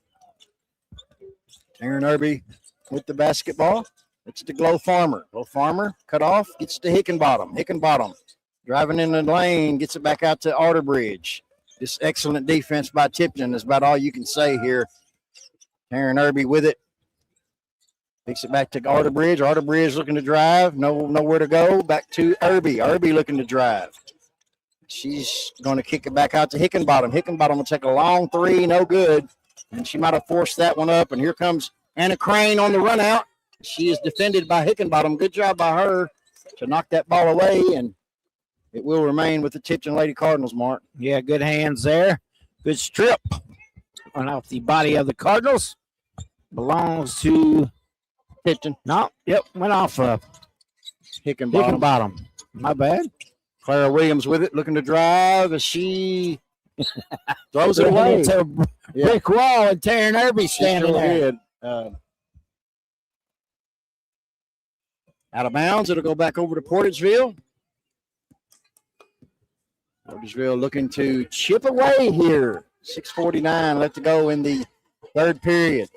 Taryn Irby with the basketball. It's to Glow Farmer. Glow Farmer cut off, gets to Hickenbottom. Hickenbottom driving in the lane, gets it back out to Arterbridge. This excellent defense by Tipton is about all you can say here. Taryn Irby with it. Takes it back to Arterbridge. Arterbridge looking to drive. Nowhere to go. Back to Irby. Irby looking to drive. She's going to kick it back out to Hickenbottom. Hickenbottom will take a long 3. No good. And she might have forced that one up. And here comes Anna Crane on the run out. She is defended by Hickenbottom. Good job by her to knock that ball away. And it will remain with the Tipton Lady Cardinals, Mark. Yeah, good hands there. Good strip on off the body of the Cardinals. Belongs to Tipton. No, yep, went off Hickenbottom. My bad. Clara Williams with it, looking to drive as she throws it away. It's a brick wall, and Taryn Irby standing there. Out of bounds. It'll go back over to Portageville. Portageville looking to chip away here. 6:49 left to go in the third period.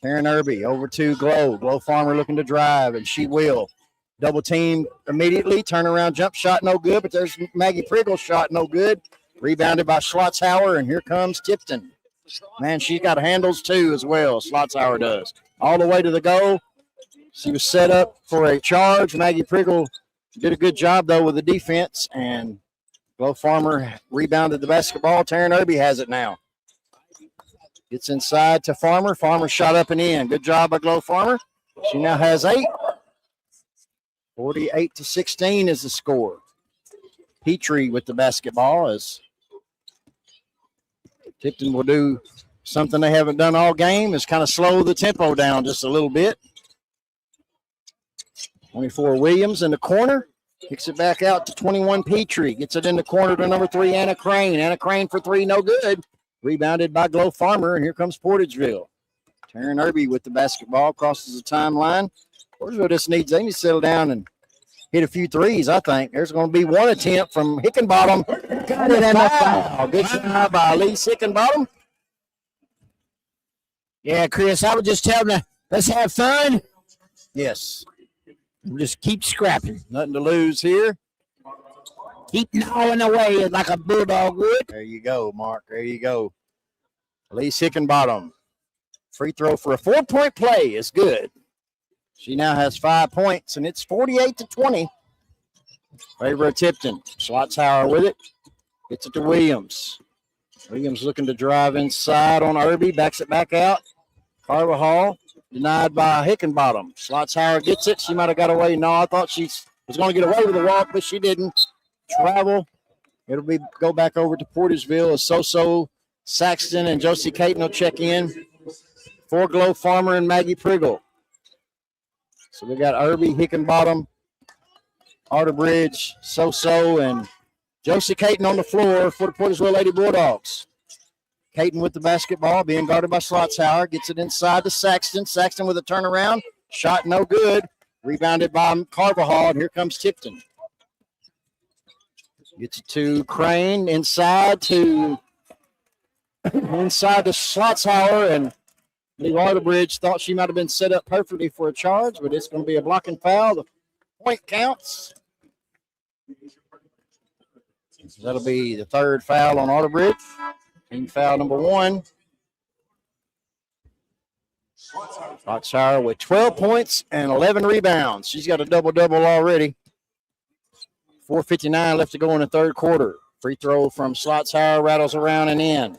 Taryn Irby over to Glow. Glow Farmer looking to drive, and she will. Double team immediately. Turnaround jump shot, no good, but there's Maggie Priggle's shot, no good. Rebounded by Schlotzhauer, and here comes Tipton. Man, she's got handles too as well, Schlotzhauer does. All the way to the goal. She was set up for a charge. Maggie Priggle did a good job, though, with the defense, and Glow Farmer rebounded the basketball. Taryn Irby has it now. Gets inside to Farmer. Farmer shot up and in. Good job by Glow Farmer. She now has 8. 48-16 is the score. Petrie with the basketball as Tipton will do something they haven't done all game, is kind of slow the tempo down just a little bit. 24 Williams in the corner. Kicks it back out to 21 Petrie. Gets it in the corner to number 3, Anna Crane. Anna Crane for 3, no good. Rebounded by Glow Farmer, and here comes Portageville. Taryn Irby with the basketball, crosses the timeline. Portageville just needs to settle down and hit a few threes, I think. There's going to be one attempt from Hickenbottom. Got it in the foul. Good job by Elise Hickenbottom. Yeah, Chris, I would just tell them, let's have fun. Yes. Just keep scrapping. Nothing to lose here. Keep gnawing away like a bulldog would. There you go, Mark. There you go. Elise Hickenbottom. Free throw for a 4-point play is good. She now has 5 points, and it's 48-20. Favor of Tipton. Schlotzhauer with it. Gets it to Williams. Williams looking to drive inside on Irby. Backs it back out. Carvajal denied by Hickenbottom. Slotzhauer gets it. She might have got away. No, I thought she was going to get away with the walk, but she didn't. Travel. It'll be go back over to Portageville as So-So, Saxton, and Josie Caton will check in. Foreglow, Farmer, and Maggie Priggle. So we got Irby, Hickenbottom, Arterbridge, So-So, and Josie Caton on the floor for the Portageville Lady Bulldogs. Caton with the basketball, being guarded by Slotzhauer. Gets it inside to Saxton. Saxton with a turnaround. Shot no good. Rebounded by Carvajal, and here comes Tipton. Gets it to Crane inside to Slotzhauer, and Lee Arterbridge thought she might have been set up perfectly for a charge, but it's going to be a blocking foul. The point counts. So that'll be the third foul on Arterbridge. Team foul number 1. Slotzhauer with 12 points and 11 rebounds. She's got a double-double already. 4:59 left to go in the third quarter. Free throw from Slotzhauer rattles around and in.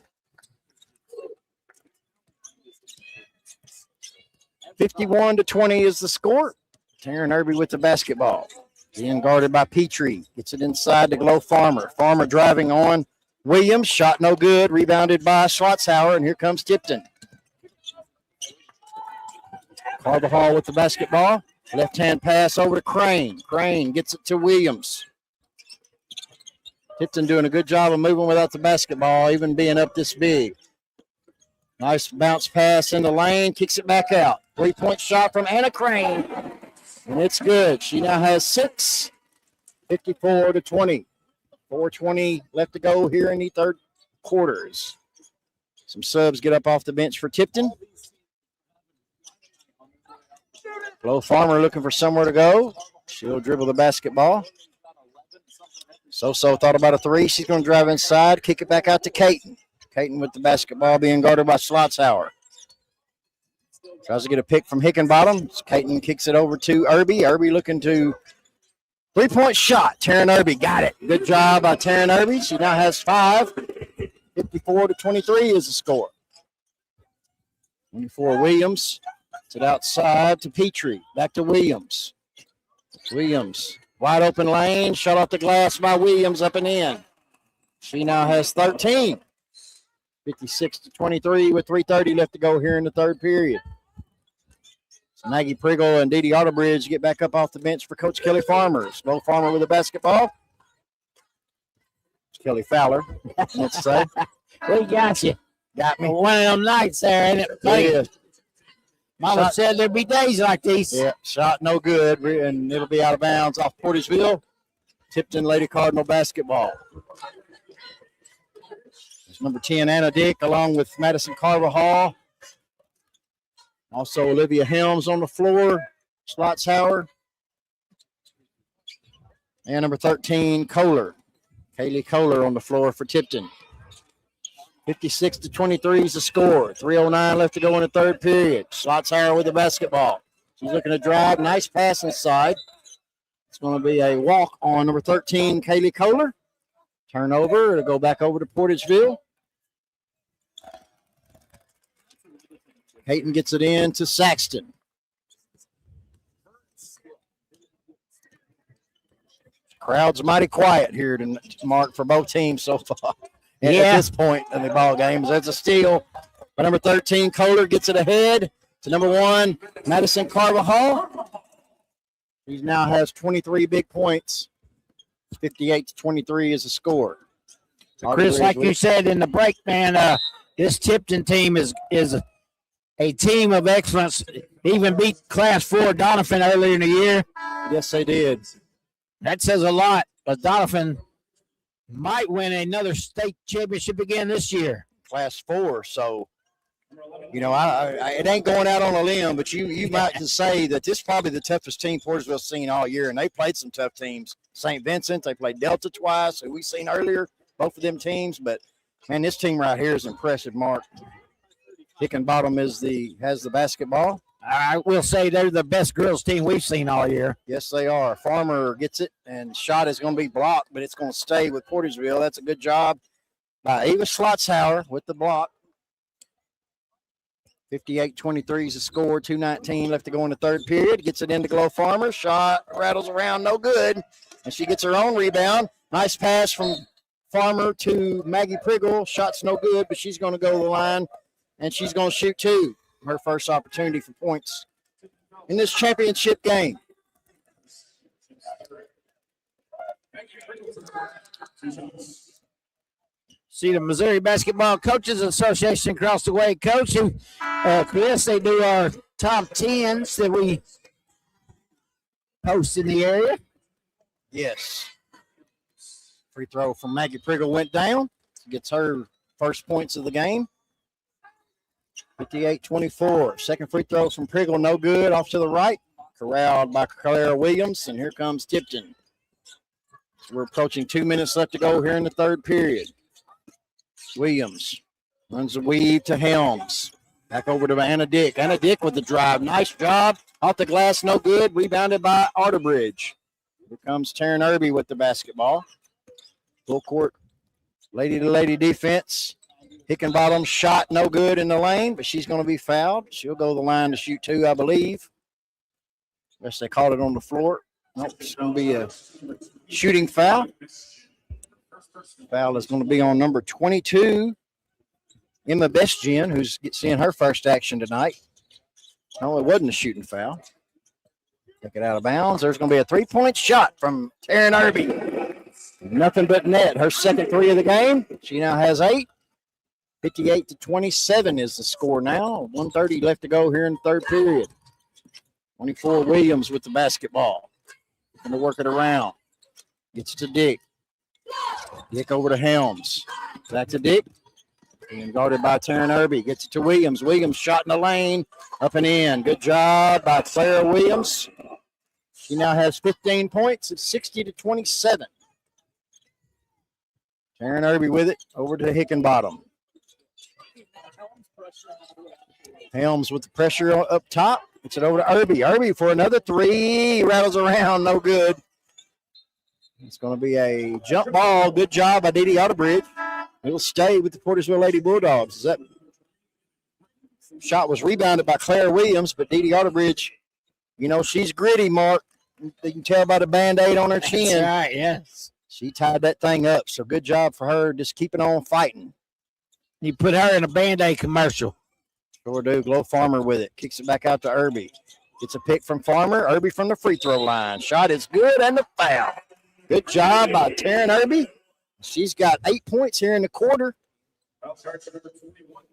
51-20 is the score. Taryn Irby with the basketball. Being guarded by Petrie. Gets it inside to Glow Farmer. Farmer driving on Williams. Shot no good. Rebounded by Slotzhauer, and here comes Tipton. Carvajal with the basketball. Left-hand pass over to Crane. Crane gets it to Williams. Tipton doing a good job of moving without the basketball, even being up this big. Nice bounce pass in the lane. Kicks it back out. 3-point shot from Anna Crane. And it's good. She now has 6. 54-20. 4:20 left to go here in the third quarters. Some subs get up off the bench for Tipton. Flo Farmer looking for somewhere to go. She'll dribble the basketball. So-So thought about a 3. She's going to drive inside, kick it back out to Caton. Caton with the basketball being guarded by Slotzhauer. Tries to get a pick from Hickenbottom. Caton kicks it over to Irby. Irby looking to 3-point shot. Taryn Irby got it. Good job by Taryn Irby. She now has 5. 54-23 is the score. 24 Williams. It's it outside to Petrie. Back to Williams. Williams. Wide open lane. Shot off the glass by Williams up and in. She now has 13. 56-23 with 3:30 left to go here in the third period. So Maggie Priggle and Dee Dee Arterbridge get back up off the bench for Coach Kelly Farmer. Slow Farmer with the basketball. It's Kelly Fowler, let's say. We got you. Got me. One of them nights there, ain't it? Yeah. Mama said there'd be days like these. Yeah, shot no good, and it'll be out of bounds off Portageville. Tipton Lady Cardinal basketball. It's number 10, Anna Dick, along with Madison Carvajal. Also, Olivia Helms on the floor. Slotzhauer. And number 13, Kohler. Kaylee Kohler on the floor for Tipton. 56-23 is the score. 3:09 left to go in the third period. Slotzhauer with the basketball. She's looking to drive. Nice pass inside. It's going to be a walk on number 13, Kaylee Kohler. Turnover. It'll go back over to Portageville. Hayton gets it in to Saxton. Crowd's mighty quiet here to Mark for both teams so far. At this point in the ball games. That's a steal. But number 13, Kohler gets it ahead to number 1, Madison Carvajal. He now has 23 big points. 58-23 is the score. Chris, like you said in the break, man, this Tipton team is a team of excellence. Even beat Class 4 Donovan earlier in the year. Yes, they did. That says a lot. But Donovan might win another state championship again this year. Class 4, so, you know, it ain't going out on a limb, but you might just say that this is probably the toughest team Portageville's seen all year, and they played some tough teams. St. Vincent, they played Delta twice, who we seen earlier, both of them teams, but, man, this team right here is impressive, Mark. Hickenbottom has the basketball. I will say they're the best girls team we've seen all year. Yes, they are. Farmer gets it, and shot is going to be blocked, but it's going to stay with Portageville. That's a good job by Eva Slotzhauer with the block. 58-23 is the score. 2:19 left to go in the third period. Gets it into Glow Farmer. Shot rattles around, no good. And she gets her own rebound. Nice pass from Farmer to Maggie Priggle. Shot's no good, but she's going to go to the line, and she's going to shoot two. Her first opportunity for points in this championship game. See the Missouri Basketball Coaches Association across the way, Coach. And, Chris, they do our top 10s that we post in the area. Yes. Free throw from Maggie Priggle went down. Gets her first points of the game. 58-24. Second free throw from Priggle, no good. Off to the right. Corralled by Clara Williams. And here comes Tipton. We're approaching 2 minutes left to go here in the third period. Williams runs the weave to Helms. Back over to Anna Dick. Anna Dick with the drive. Nice job. Off the glass, no good. Rebounded by Arterbridge. Here comes Taryn Irby with the basketball. Full court, lady-to-lady defense. Hickenbottom shot no good in the lane, but she's going to be fouled. She'll go to the line to shoot two, I believe. Unless they called it on the floor. Nope, it's going to be a shooting foul. Foul is going to be on number 22, Emma Bestgen, who's seeing her first action tonight. No, it wasn't a shooting foul. Took it out of bounds. There's going to be a three-point shot from Taryn Irby. Nothing but net. Her second three of the game. She now has 8. 58-27 is the score now. 1:30 left to go here in the third period. 24 Williams with the basketball. Going to work it around. Gets to Dick. Dick over to Helms. Back to Dick. Being guarded by Taryn Irby. Gets it to Williams. Williams shot in the lane. Up and in. Good job by Clara Williams. She now has 15 points. It's 60-27. Taryn Irby with it. Over to Hickenbottom. Helms with the pressure up top. Gets it over to Irby. Irby for another three. Rattles around. No good. It's going to be a jump ball. Good job by Dee Otterbridge. It'll stay with the Portageville Lady Bulldogs. That shot was rebounded by Claire Williams, but Dee Otterbridge, you know, she's gritty, Mark. You can tell by the Band-Aid on her chin. That's right, yes. She tied that thing up, so good job for her just keeping on fighting. You put her in a Band-Aid commercial. Sure do. Glow Farmer with it. Kicks it back out to Irby. Gets a pick from Farmer. Irby from the free throw line. Shot is good and the foul. Good job by Taryn Irby. She's got 8 points here in the quarter.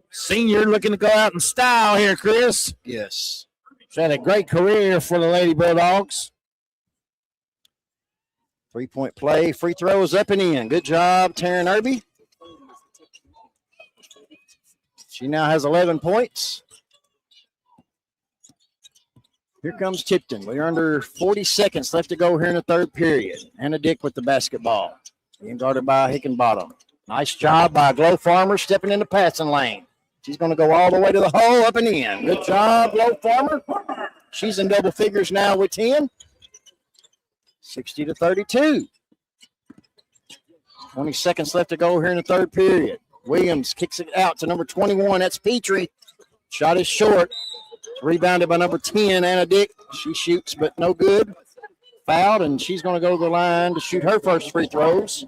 Senior looking to go out in style here, Chris. Yes. She's had a great career for the Lady Bulldogs. 3-point play. Free throws up and in. Good job, Taryn Irby. She now has 11 points. Here comes Tipton. We're under 40 seconds left to go here in the third period. Anna Dick with the basketball. Being guarded by Hickenbottom. Nice job by Glow Farmer stepping in the passing lane. She's going to go all the way to the hole, up and in. Good job, Glow Farmer. She's in double figures now with 10. 60-32. 20 seconds left to go here in the third period. Williams kicks it out to number 21. That's Petrie. Shot is short. It's rebounded by number 10, Anna Dick. She shoots, but no good. Fouled, and she's going to go to the line to shoot her first free throws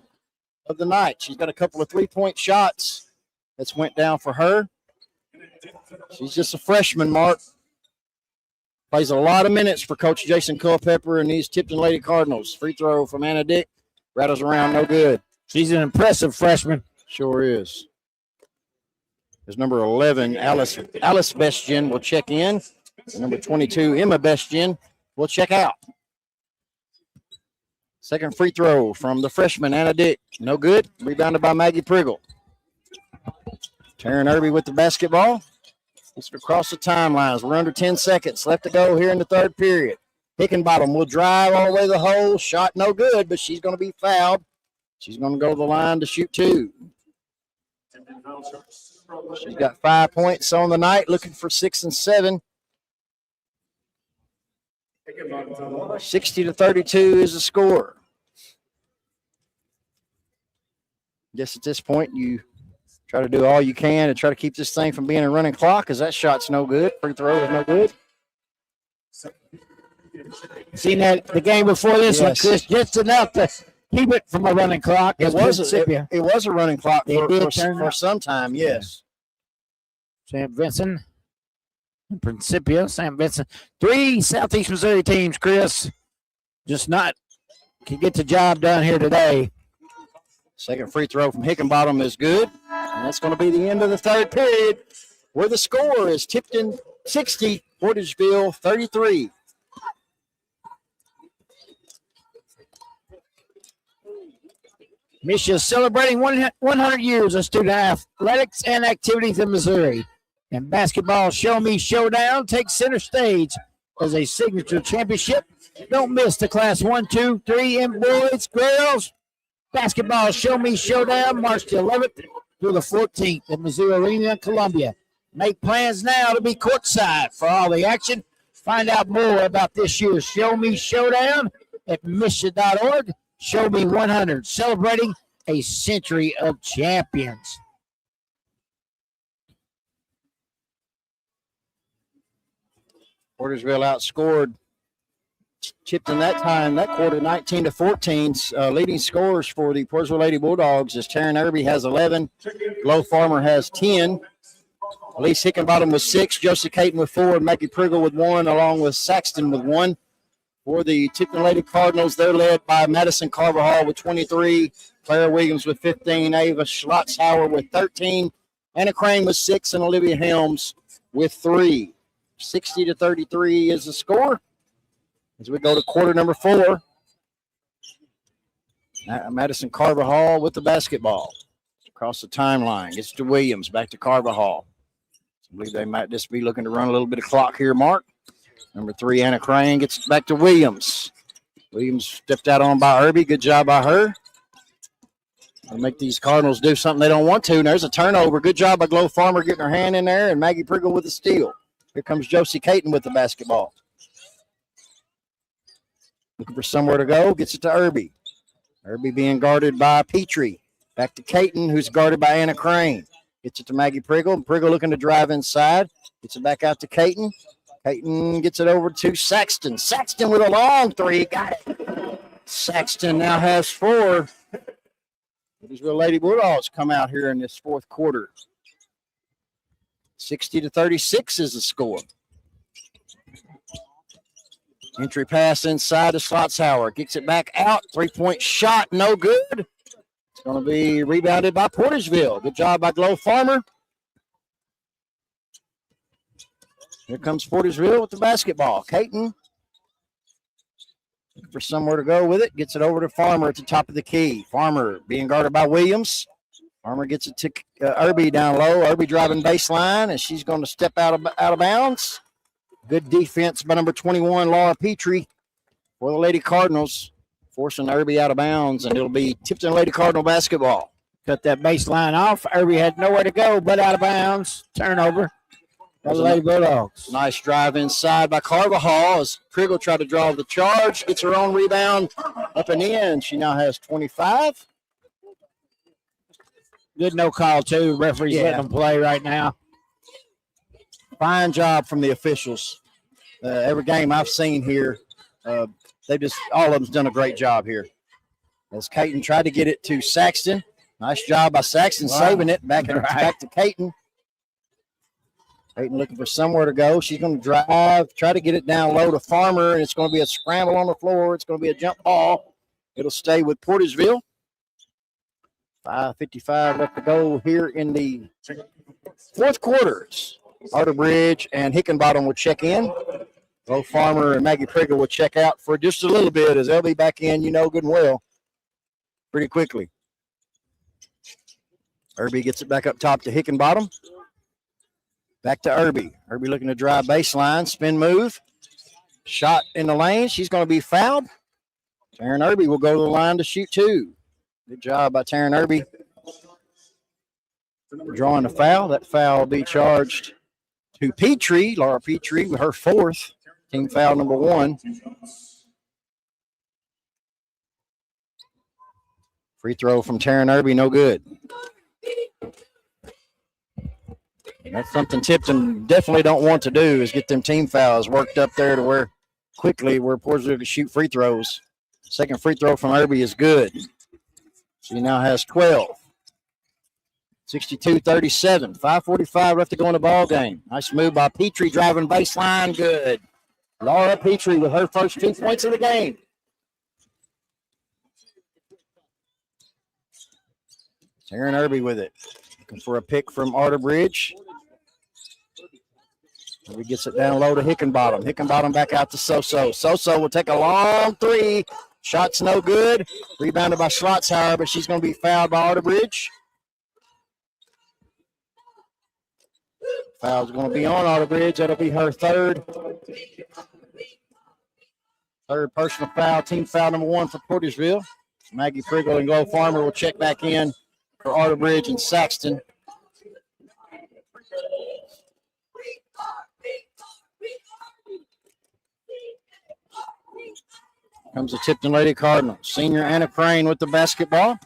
of the night. She's got a couple of three-point shots that's went down for her. She's just a freshman, Mark. Plays a lot of minutes for Coach Jason Culpepper and these Tipton Lady Cardinals. Free throw from Anna Dick. Rattles around, no good. She's an impressive freshman. Sure is. There's number 11, Alice Bestgen will check in. Number 22, Emma Bestgen will check out. Second free throw from the freshman, Anna Dick. No good. Rebounded by Maggie Priggle. Taryn Irby with the basketball. It's across the timelines. We're under 10 seconds left to go here in the third period. Hickenbottom will drive all the way to the hole. Shot no good, but she's going to be fouled. She's going to go to the line to shoot two. She's got 5 points on the night, looking for 6 and 7. 60-32 is the score. Guess at this point you Try to do all you can to try to keep this thing from being a running clock, because that shot's no good. Free throw is no good. Seen that the game before this one, Yes. Chris, just enough to keep it from a running clock. It was a running clock for some time, yes. St. Vincent, Principia, St. Vincent. 3 Southeast Missouri teams, Chris, just not can get the job done here today. Second free throw from Hickenbottom is good. And that's going to be the end of the third period, where the score is Tipton 60, Portageville 33. Misha celebrating 100 years of student athletics and activities in Missouri. And basketball Show Me Showdown takes center stage as a signature championship. Don't miss the Class 1, 2, 3, and boys, girls. Basketball Show Me Showdown, March the 11th through the 14th in Missouri Arena, Columbia. Make plans now to be courtside for all the action. Find out more about this year's Show Me Showdown at misha.org. Show Me 100, celebrating a century of champions. Portageville outscored Tipton that quarter, 19-14. Leading scorers for the Portageville Lady Bulldogs is Taryn Irby has 11. Glow Farmer has 10. Elise Hickenbottom with 6. Josie Caton with 4. And Maggie Priggle with 1, along with Saxton with 1. For the Tipton Lady Cardinals, they're led by Madison Carvajal with 23. Clara Williams with 15. Ava Schlotzhauer with 13. Anna Crane with 6. And Olivia Helms with 3. 60-33 is the score. As we go to quarter number 4, Madison Carvajal with the basketball. Across the timeline. Gets to Williams. Back to Carvajal. I believe they might just be looking to run a little bit of clock here, Mark. Number 3, Anna Crane gets it back to Williams. Williams stepped out on by Irby. Good job by her. I'll make these Cardinals do something they don't want to. And there's a turnover. Good job by Glow Farmer getting her hand in there. And Maggie Priggle with the steal. Here comes Josie Caton with the basketball. Looking for somewhere to go. Gets it to Irby. Irby being guarded by Petrie. Back to Caton, who's guarded by Anna Crane. Gets it to Maggie Priggle. Priggle looking to drive inside. Gets it back out to Caton. Caton gets it over to Saxton. Saxton with a long 3. Got it. Saxton now has 4. These real Lady Bulldogs come out here in this fourth quarter. 60-36 is the score. Entry pass inside to Schlotzhauer. Gets it back out. 3-point shot. No good. It's going to be rebounded by Portageville. Good job by Glow Farmer. Here comes Portageville with the basketball. Caton looking for somewhere to go with it. Gets it over to Farmer at the top of the key. Farmer being guarded by Williams. Farmer gets it to Irby down low. Irby driving baseline, and she's going to step out of bounds. Good defense by number 21, Laura Petrie, for the Lady Cardinals, forcing Irby out of bounds, and it'll be Tipton Lady Cardinal basketball. Cut that baseline off. Irby had nowhere to go but out of bounds. Turnover. The Lady Bulldogs. Nice drive inside by Carvajal as Priggle tried to draw the charge. Gets her own rebound up and in. She now has 25. Good no call, too. Referee's letting them play right now. Fine job from the officials. Every game I've seen here, all of them's done a great job here. As Caton tried to get it to Saxton. Nice job by Saxton saving it. Back to Caton. Caton looking for somewhere to go. She's going to drive, try to get it down low to Farmer, and it's going to be a scramble on the floor. It's going to be a jump ball. It'll stay with Portageville. 5:55 left to go here in the fourth quarter. Arter Bridge and Hickenbottom will check in. Bo Farmer and Maggie Priggle will check out for just a little bit, as they'll be back in, good and well, pretty quickly. Irby gets it back up top to Hickenbottom. Back to Irby. Irby looking to drive baseline, spin move. Shot in the lane. She's going to be fouled. Taryn Irby will go to the line to shoot 2. Good job by Taryn Irby. Drawing the foul. That foul will be charged to Petrie, Laura Petrie, with her 4th. Team foul number 1. Free throw from Taryn Irby, no good. That's something Tipton definitely don't want to do is get them team fouls worked up there to where Portageville can shoot free throws. Second free throw from Irby is good. She now has 12. 62-37. 5:45 left to go in the ball game. Nice move by Petrie driving baseline. Good. Laura Petrie with her first 2 points of the game. Taryn Irby with it. Looking for a pick from Arterbridge. He gets it down low to Hickenbottom. Hickenbottom back out to Soso. Soso will take a long three. Shot's no good. Rebounded by Schlotzhauer, but she's going to be fouled by Arterbridge. Foul's going to be on Arterbridge. That'll be her third personal foul. Team foul number 1 for Portageville. Maggie Priggle and Glow Farmer will check back in for Arterbridge and Saxton. Comes the Tipton Lady Cardinals. Senior Anna Crane with the basketball.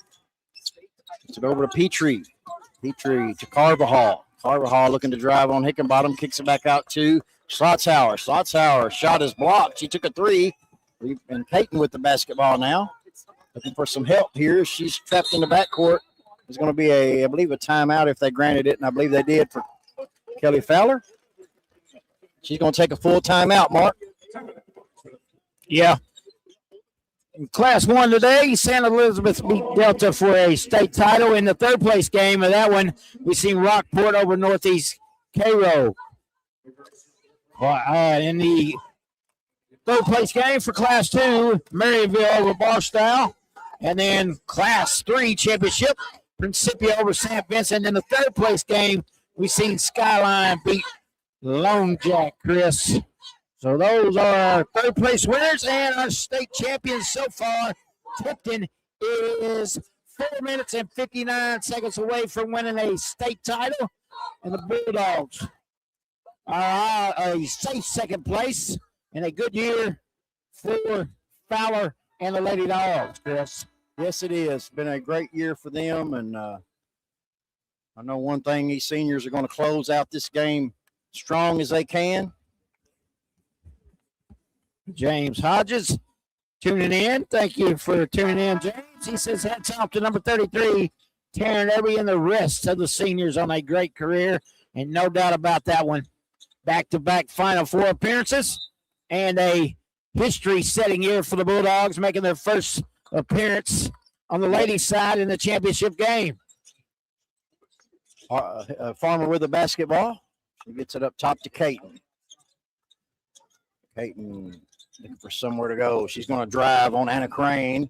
Gets it over to Petrie. Petrie to Carvajal. Carvajal looking to drive on Hickenbottom. Kicks it back out to Schlotzhauer. Schlotzhauer shot is blocked. She took a three. And Peyton with the basketball now. Looking for some help here. She's trapped in the backcourt. There's going to be I believe, a timeout if they granted it, and I believe they did for Kelly Fowler. She's going to take a full timeout, Mark. Yeah. In Class 1 today, St. Elizabeth beat Delta for a state title. In the third place game of that one, we seen Rockport over Northeast Cairo. In the third place game for Class 2, Maryville over Barstow. And then Class 3 championship, Principia over St. Vincent. In the third place game, we seen Skyline beat Lone Jack, Chris. So those are our third place winners and our state champions so far. Tipton is 4 minutes and 59 seconds away from winning a state title. And the Bulldogs are a safe second place and a good year for Fowler and the Lady Dogs, Chris. Yes, it is. It's been a great year for them. And I know one thing, these seniors are going to close out this game strong as they can. James Hodges tuning in. Thank you for tuning in, James. He says hats off to number 33, Taryn Irby, and the rest of the seniors on a great career. And no doubt about that one. Back-to-back Final Four appearances and a history-setting year for the Bulldogs, making their first appearance on the ladies' side in the championship game. Farmer with the basketball. She gets it up top to Caton. Caton looking for somewhere to go. She's going to drive on Anna Crane.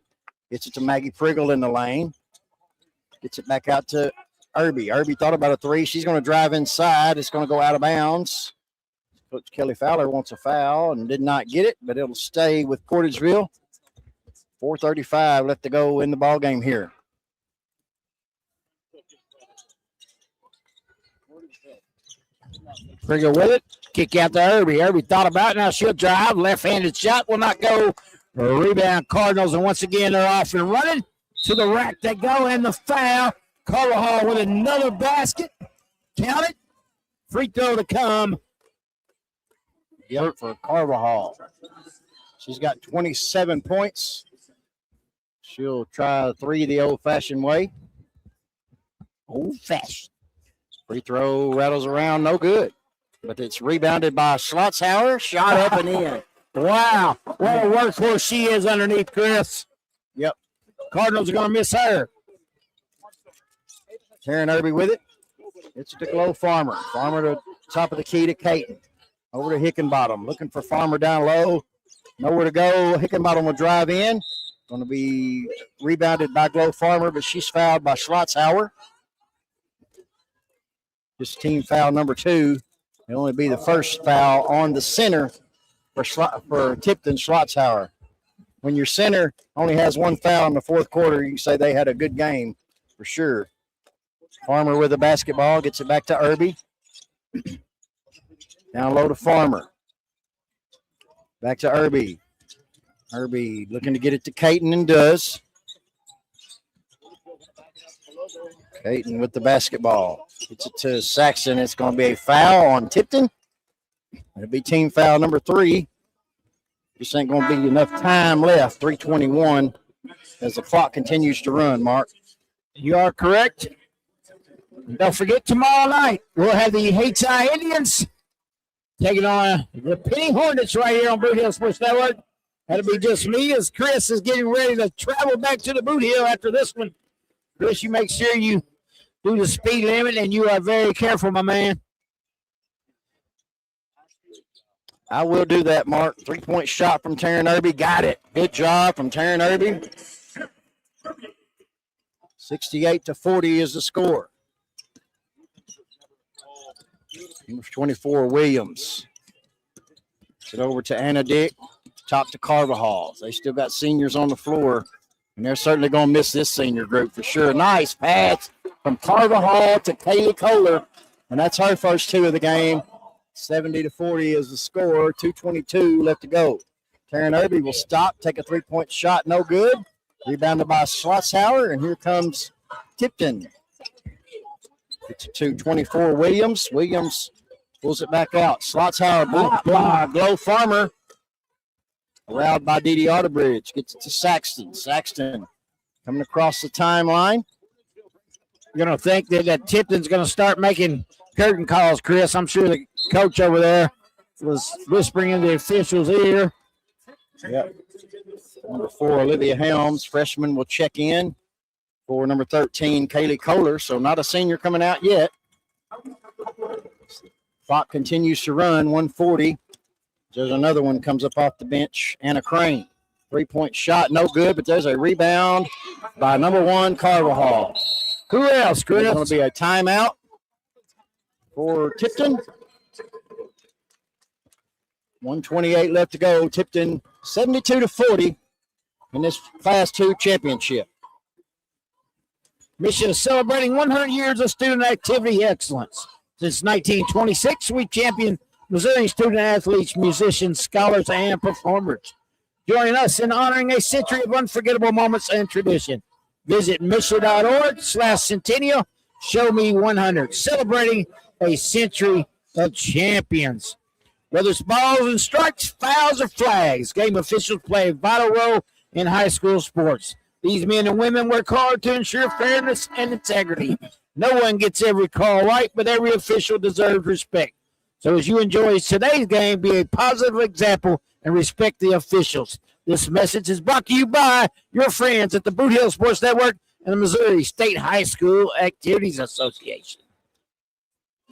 Gets it to Maggie Priggle in the lane. Gets it back out to Irby. Irby thought about a three. She's going to drive inside. It's going to go out of bounds. Coach Kelly Fowler wants a foul and did not get it, but it'll stay with Portageville. 4:35 left to go in the ball game here. Priggle with it. Kick out to Irby. Irby thought about it. Now she'll drive. Left-handed shot will not go. A rebound Cardinals, and once again they're off and running. To the rack they go, and the foul. Carvajal with another basket. Count it. Free throw to come. Yep, for Carvajal. She's got 27 points. She'll try a three the old-fashioned way. Old-fashioned. Free throw rattles around, no good. But it's rebounded by Schlotzhauer. Shot up and in. Wow. What a workhorse she is underneath, Chris. Yep. Cardinals are going to miss her. Taryn Irby with it. It's to Glow Farmer. Farmer to top of the key to Caton. Over to Hickenbottom. Looking for Farmer down low. Nowhere to go. Hickenbottom will drive in. Going to be rebounded by Glow Farmer, but she's fouled by Schlotzhauer. Just team foul number 2. It'll only be the first foul on the center for Tipton Schlotzhauer. When your center only has one foul in the fourth quarter, you can say they had a good game for sure. Farmer with the basketball, gets it back to Irby. Down low to Farmer. Back to Irby. Irby looking to get it to Caton and does. Caton with the basketball. Gets it to Saxton. It's going to be a foul on Tipton. It'll be team foul number 3. Just ain't going to be enough time left. 3:21 as the clock continues to run, Mark. You are correct. Don't forget, tomorrow night, we'll have the Hayti Indians taking on the Penny Hornets right here on Boot Hill Sports Network. That'll be just me as Chris is getting ready to travel back to the Boot Hill after this one. Chris, you make sure you do the speed limit and you are very careful, my man. I will do that, Mark. 3-point shot from Taryn Irby. Got it. Good job from Taryn Irby. 68-40 is the score. Number 24, Williams. Get over to Anna Dick. Top to Carvajal. They still got seniors on the floor, and they're certainly going to miss this senior group for sure. Nice pass from Carvajal to Kaylee Kohler, and that's her first 2 of the game. 70-40 is the score. 2:22 left to go. Taryn Irby will stop, take a 3-point shot, no good. Rebounded by Schlotzhauer, and here comes Tipton. It's to 24 Williams. Williams pulls it back out. Schlotzhauer blocked by Glow Farmer. Allowed by Didi Otterbridge. Gets it to Saxton. Saxton coming across the timeline. You're going to think that Tipton's going to start making curtain calls, Chris. I'm sure the coach over there was whispering in the official's ear. Yep. Number 4, Olivia Helms, freshman, will check in for number 13, Kaylee Kohler. So not a senior coming out yet. Clock continues to run, 140. There's another one comes up off the bench, Anna Crane. 3-point shot, no good, but there's a rebound by number 1, Carvajal. Who else, Chris? It's going to be a timeout for Tipton. 1:28 left to go. Tipton 72-40 in this Class 2 championship. Mission is celebrating 100 years of student activity excellence. Since 1926, we champion Missouri student athletes, musicians, scholars, and performers. Join us in honoring a century of unforgettable moments and tradition. Visit mission.org/centennial. Show me 100. Celebrating a century of champions. Whether it's balls and strikes, fouls, or flags, game officials play a vital role in high school sports. These men and women work hard to ensure fairness and integrity. No one gets every call right, but every official deserves respect. So as you enjoy today's game, be a positive example and respect the officials. This message is brought to you by your friends at the Boot Hill Sports Network and the Missouri State High School Activities Association.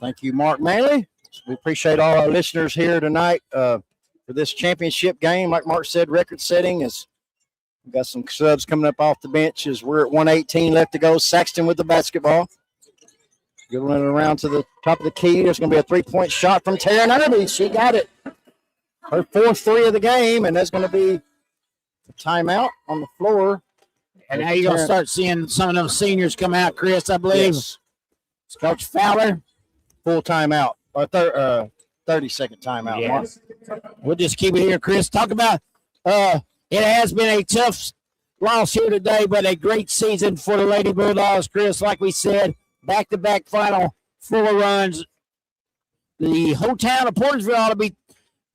Thank you, Mark Manley. We appreciate all our listeners here tonight for this championship game. Like Mark said, record-setting. We've got some subs coming up off the bench as we're at 1:18 left to go. Saxton with the basketball. Dribbling it around to the top of the key. There's going to be a 3-point shot from Taryn Irby. She got it. Her 4th 3 of the game, and there's going to be a timeout on the floor. And now you're going to start seeing some of those seniors come out, Chris, I believe. Yes. It's Coach Fowler. Full timeout. 30-second timeout. Yes. We'll just keep it here, Chris. Talk about it has been a tough loss here today, but a great season for the Lady Bulldogs, Chris. Like we said, back-to-back final 4 runs. The whole town of Portageville ought to be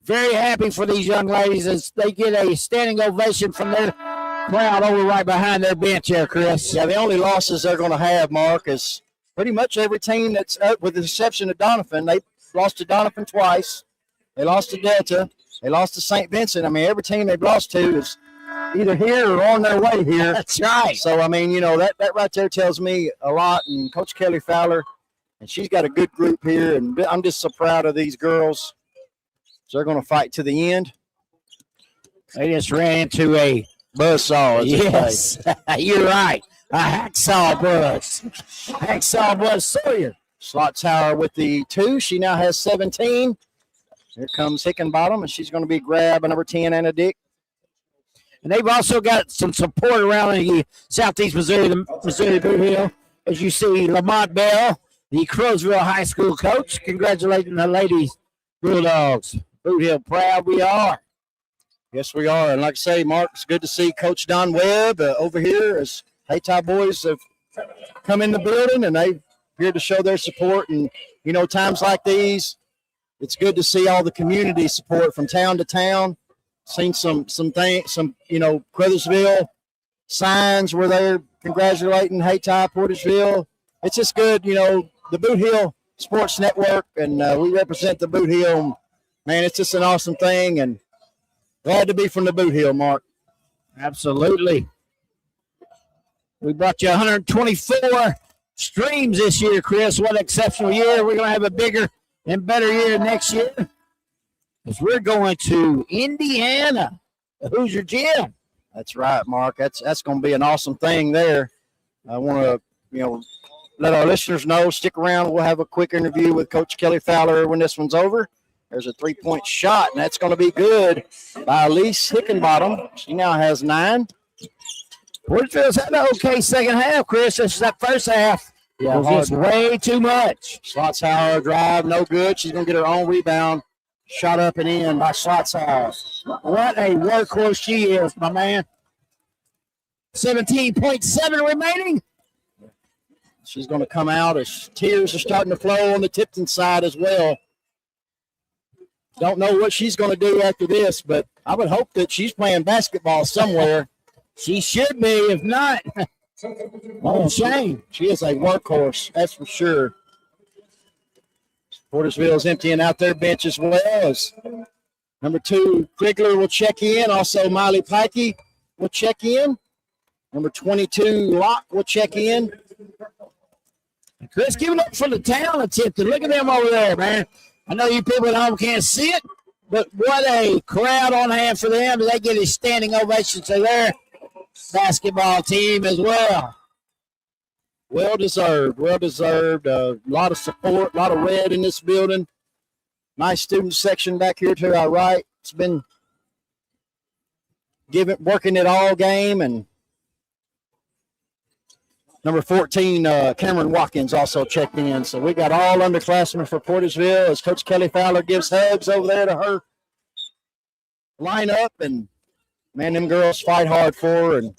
very happy for these young ladies as they get a standing ovation from their crowd over right behind their bench there, Chris. Yeah, the only losses they're going to have, Mark, is pretty much every team that's up, with the exception of Donovan. They lost to Donovan twice. They lost to Delta. They lost to St. Vincent. I mean, every team they've lost to is either here or on their way here. That's right. So, I mean, that right there tells me a lot. And Coach Kelly Fowler, and she's got a good group here. And I'm just so proud of these girls. So they're going to fight to the end. They just ran into a buzzsaw. Yes, you're right. A hacksaw buzz. Hacksaw buzz Sawyer. Schlotzhauer with the 2. She now has 17. Here comes Hickenbottom, and she's going to be grabbed by number 10, Anna Dick. And they've also got some support around the Southeast Missouri, the Missouri Boot Hill. As you see, Lamont Bell, the Crowsville High School coach, congratulating the ladies Bulldogs. Boot Hill proud we are. Yes, we are. And like I say, Mark, it's good to see Coach Don Webb over here as Hayti boys have come in the building, and they here to show their support. And, times like these, it's good to see all the community support from town to town. Seen some Crothersville signs where they're congratulating Hayti Portageville. It's just good, the Boot Hill Sports Network, and we represent the Boot Hill. Man, it's just an awesome thing, and glad to be from the Boot Hill, Mark. Absolutely. We brought you 124 streams this year, Chris. What an exceptional year. We're going to have a bigger and better year next year, because we're going to Indiana, the Hoosier Gym. That's right, Mark. That's going to be an awesome thing there. I want to, let our listeners know. Stick around. We'll have a quick interview with Coach Kelly Fowler when this one's over. There's a 3-point shot, and that's going to be good by Elise Hickenbottom. She now has 9. Portageville's had an okay second half, Chris. This is that first half. Yeah, it was just way too much. Schlotzhauer drive, no good. She's going to get her own rebound. Shot up and in by Schlotzhauer. What a workhorse she is, my man. 17.7 remaining. She's going to come out as tears are starting to flow on the Tipton side as well. Don't know what she's going to do after this, but I would hope that she's playing basketball somewhere. She should be, if not. Oh, shame. She is a workhorse, that's for sure. Portageville is emptying out their bench as well. As number 2, Krigler will check in. Also, Miley Pikey will check in. Number 22, Locke will check in. Chris, give it up for the talent, Tipton. Look at them over there, man. I know you people at home can't see it, but what a crowd on hand for them. They get a standing ovation to their basketball team as well. Well deserved, well deserved. A lot of support, a lot of red in this building. Nice student section back here to our right. It's been working it all game. And number 14, Cameron Watkins also checked in. So we got all underclassmen for Portageville as Coach Kelly Fowler gives hugs over there to her lineup. And, man, them girls fight hard for her. And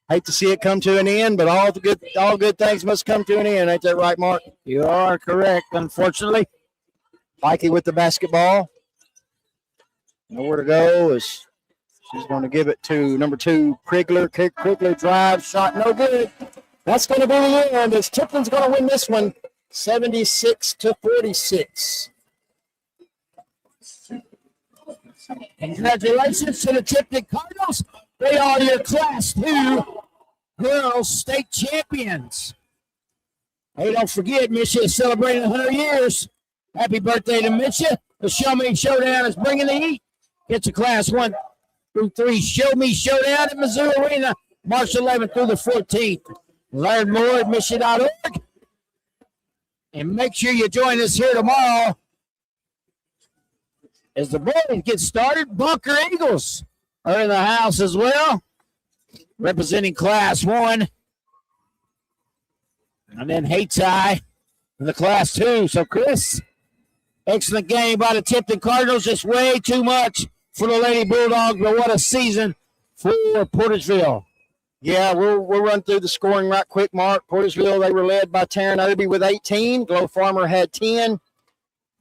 hate to see it come to an end, but all good things must come to an end. Ain't that right, Mark? You are correct, unfortunately. Pikey with the basketball. Nowhere to go as she's going to give it to number 2, Krigler. Krigler drive, shot no good. That's going to be the end as Tipton's going to win this one 76-46. Congratulations to the Tipton Cardinals. They are your Class 2 girls state champions. Hey, don't forget, Misha is celebrating 100 years. Happy birthday to Misha. The Show Me Showdown is bringing the heat. It's a Class 1 through 3 Show Me Showdown at Mizzou Arena, March 11th through the 14th. Learn more at Misha.org. And make sure you join us here tomorrow as the boys get started. Bunker Eagles are in the house as well, representing Class 1. And then Hayti in the Class 2. So, Chris, excellent game by the Tipton Cardinals. Just way too much for the Lady Bulldogs, but what a season for Portageville. Yeah, we'll run through the scoring right quick, Mark. Portageville, they were led by Taryn Obi with 18. Glow Farmer had 10.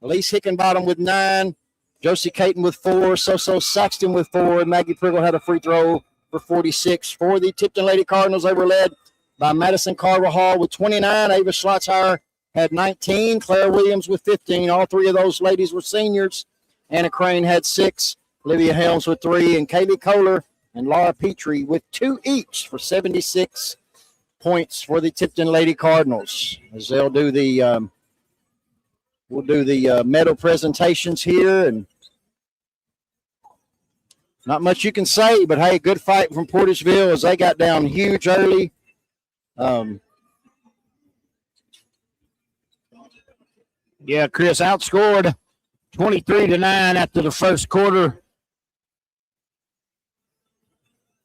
Elise Hickenbottom with 9. Josie Caton with 4. So Saxton with 4. And Maggie Priggle had a free throw for 46. For the Tipton Lady Cardinals, they were led by Madison Carvajal with 29. Ava Schlotzhauer had 19. Claire Williams with 15. All 3 of those ladies were seniors. Anna Crane had 6. Olivia Helms with 3. And Kaylee Kohler and Laura Petrie with 2 each for 76 points for the Tipton Lady Cardinals. As they'll do the we'll do the medal presentations here, and not much you can say, but hey, good fight from Portageville as they got down huge early. Yeah, Chris outscored 23-9 after the first quarter.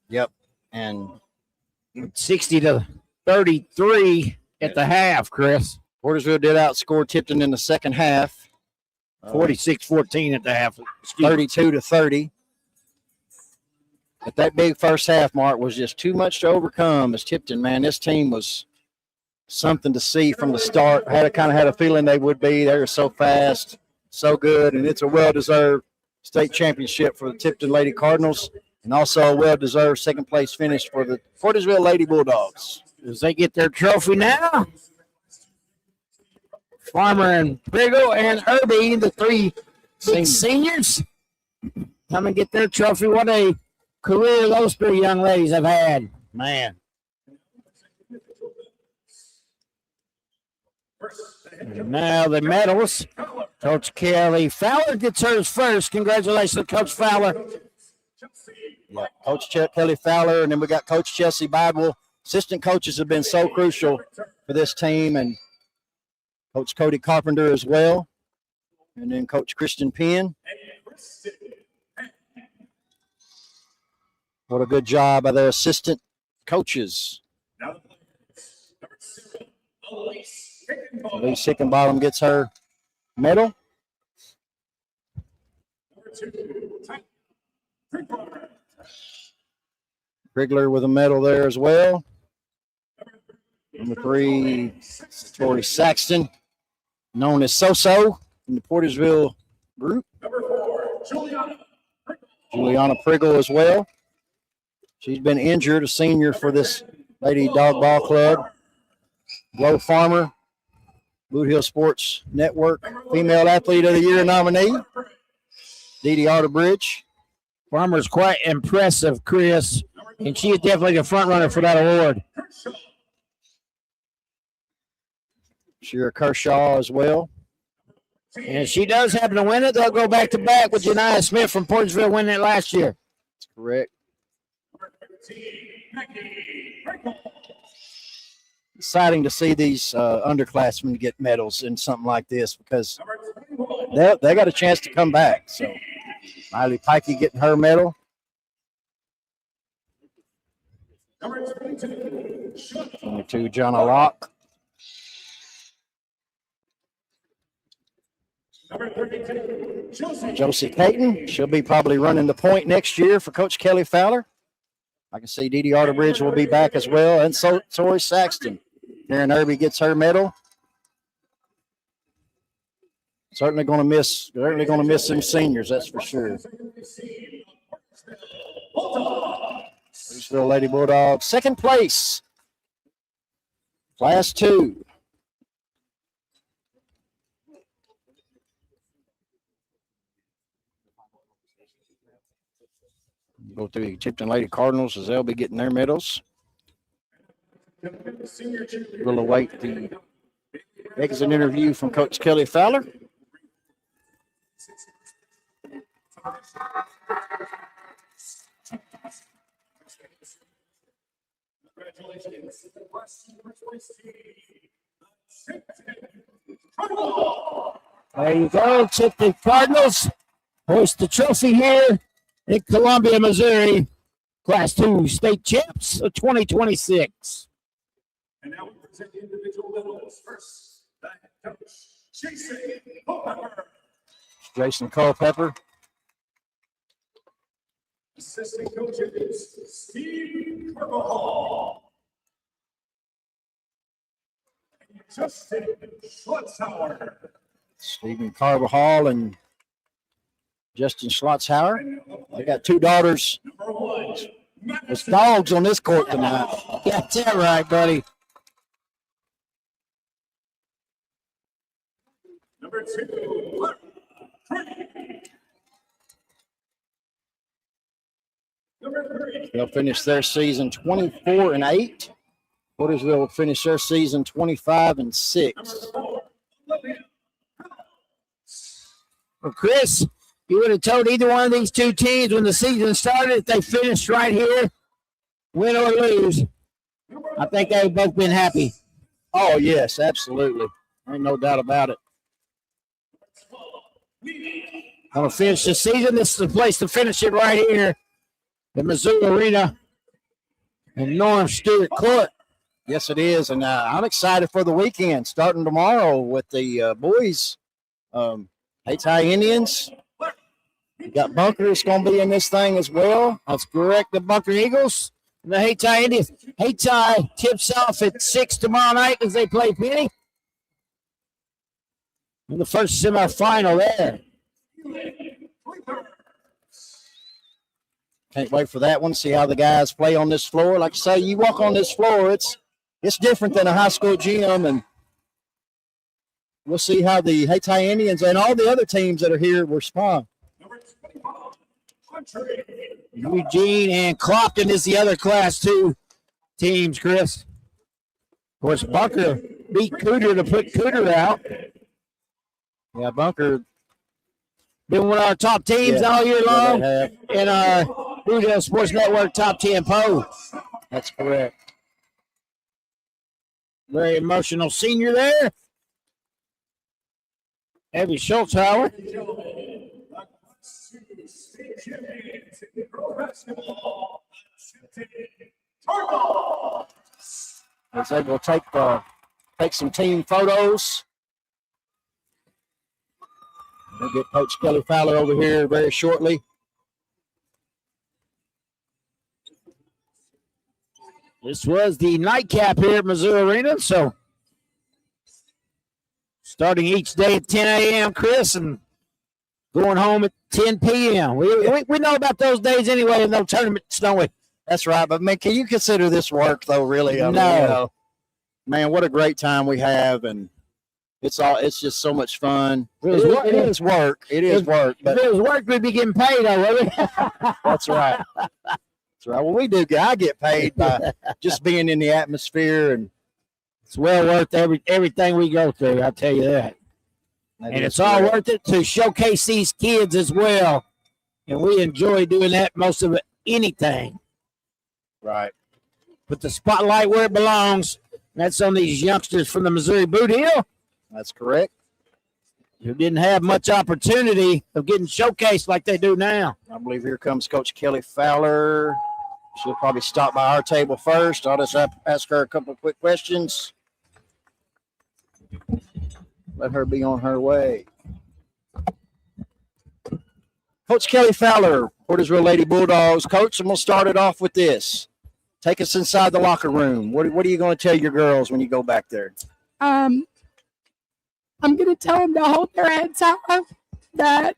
Yep, and 60-33 at the half, Chris. Portageville did outscore Tipton in the second half. 46-14 at the half. 32-30. But that big first half, Mark, was just too much to overcome as Tipton, man, this team was something to see from the start. Kind of had a feeling they would be. They were so fast, so good, and it's a well-deserved state championship for the Tipton Lady Cardinals, and also a well-deserved second-place finish for the Portageville Lady Bulldogs. As they get their trophy now, Farmer and Priggle and Irby, the three big seniors, come and get their trophy. What a career those three young ladies have had. Man. And now the medals. Coach Kelly Fowler gets hers first. Congratulations, Coach Fowler. Yeah, Coach Kelly Fowler, and then we got Coach Chelsea Bidwell. Assistant coaches have been so crucial for this team, and Coach Cody Carpenter as well, and then Coach Christian Penn. What a good job by their assistant coaches. Lee Sickenbottom gets her medal. Brigler with a medal there as well. Number 3, Tori Saxton, known as So-So in the Portageville group. Number 4, Juliana Priggle as well. She's been injured, a senior for this Lady Dog Ball Club. Glow Farmer, Boot Hill Sports Network Female Athlete of the Year nominee. Dee Dee Arterbridge. Farmer's quite impressive, Chris, and she is definitely the front runner for that award. Shira Kershaw as well. And if she does happen to win it, they'll go back to back with Janiah Smith from Portageville winning it last year. That's correct. Exciting to see these underclassmen get medals in something like this because they got a chance to come back. So Miley Pikey getting her medal. Number 22, Jonna Locke. Number 32, Josie Payton. She'll be probably running the point next year for Coach Kelly Fowler. I can see Dee Dee Arterbridge will be back as well, and so Tori Saxton. Karen Irby gets her medal. Certainly going to miss some seniors, that's for sure. Louisville Lady Bulldogs, second place, Class 2. Go through the Tipton Lady Cardinals as they'll be getting their medals. We'll await the exit interview from Coach Kelly Fowler. There you go, Tipton Cardinals hoist the trophy here in Columbia, Missouri. Class 2 state champs of 2026. And now we present the individual medals. First, the head coach, Jason Culpepper. Jason Culpepper. Assistant coaches, Steve Carvajal. And Justin Schlutzhauer. Stephen Carvajal and Justin Schlotzhauer. They got two daughters. Number 1, There's dogs on this court tonight. Yeah, that's that right, buddy. Number 2, Number 3, They'll finish their season 24-8. Portageville will finish their season 25-6. Well, Chris, you would have told either one of these two teams when the season started if they finished right here, win or lose. I think they've both been happy. Oh, yes, absolutely. Ain't no doubt about it. Going to finish the season. This is the place to finish it right here. The Missouri Arena and Norm Stewart Court. Yes, it is. And I'm excited for the weekend starting tomorrow with the boys. Hayti Indians. We got Bunker is going to be in this thing as well. That's correct. The Bunker Eagles. The Hayti Indians. Hayti tips off at 6 tomorrow night as they play Penny. In the first semifinal there. Can't wait for that one. See how the guys play on this floor. Like I say, you walk on this floor, it's different than a high school gym, and we'll see how the Hayti Indians and all the other teams that are here respond. Eugene and Clopton is the other Class 2 teams, Chris. Of course, Bunker beat Cooter to put Cooter out. Yeah, Bunker been one of our top teams all year long in our Boot Hill Sports Network Top 10 poll. That's correct. Very emotional senior there. Evie Schultzhauer. As they will take some team photos. We'll get Coach Kelly Fowler over here very shortly. This was the nightcap here at Mizzou Arena, so starting each day at 10 a.m., Chris, and going home at 10 p.m. We know about those days anyway in no tournaments, don't we? That's right, but man, can you consider this work though? Really? I mean, No. Man, what a great time we have, and it's just so much fun. It is work. It is work. But if it was work, we'd be getting paid already. that's right. That's right. Well, I get paid by just being in the atmosphere, and it's well worth everything we go through, I'll tell you that. And it's all worth it to showcase these kids as well. And we enjoy doing that most of it, anything. Right. Put the spotlight where it belongs. That's on these youngsters from the Missouri Boot Hill. That's correct. Who didn't have much opportunity of getting showcased like they do now. I believe here comes Coach Kelly Fowler. She'll probably stop by our table first. I'll just ask her a couple of quick questions. Let her be on her way. Coach Kelly Fowler, Portageville Lady Bulldogs. Coach, I'm going to start it off with this. Take us inside the locker room. What are you going to tell your girls when you go back there? I'm going to tell them to hold their heads high, that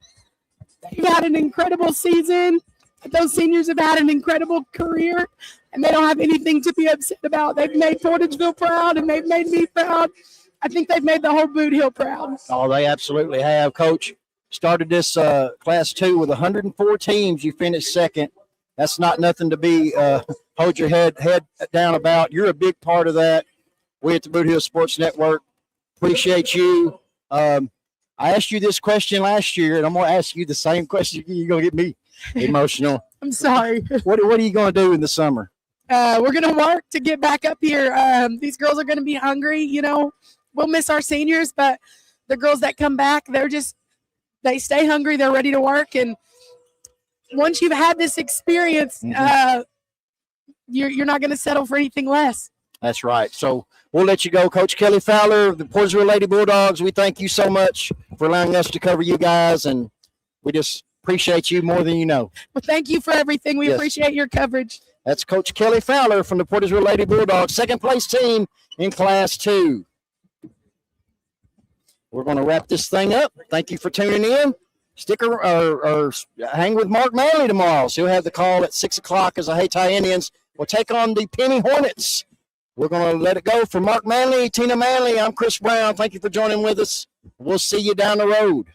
they've had an incredible season, that those seniors have had an incredible career, and they don't have anything to be upset about. They've made Portageville proud, and they've made me proud. I think they've made the whole Boot Hill proud. Oh, they absolutely have. Coach, started this Class 2 with 104 teams. You finished second. That's not nothing to be hold your head down about. You're a big part of that. We at the Boot Hill Sports Network appreciate you. I asked you this question last year, and I'm going to ask you the same question. You're going to get me emotional. I'm sorry. What are you going to do in the summer? We're going to work to get back up here. These girls are going to be hungry. You know, we'll miss our seniors, but the girls that come back, they stay hungry. They're ready to work. And once you've had this experience, you're not going to settle for anything less. That's right. So we'll let you go. Coach Kelly Fowler, the Portageville Lady Bulldogs, we thank you so much for allowing us to cover you guys, and we just appreciate you more than you know. Well, thank you for everything. We appreciate your coverage. That's Coach Kelly Fowler from the Portageville Lady Bulldogs, second place team in Class 2. We're going to wrap this thing up. Thank you for tuning in. Stick or hang with Mark Manley tomorrow. So he'll have the call at 6 o'clock as the Hayti Indians will take on the Penny Hornets. We're going to let it go for Mark Manley, Tina Manley. I'm Chris Brown. Thank you for joining with us. We'll see you down the road.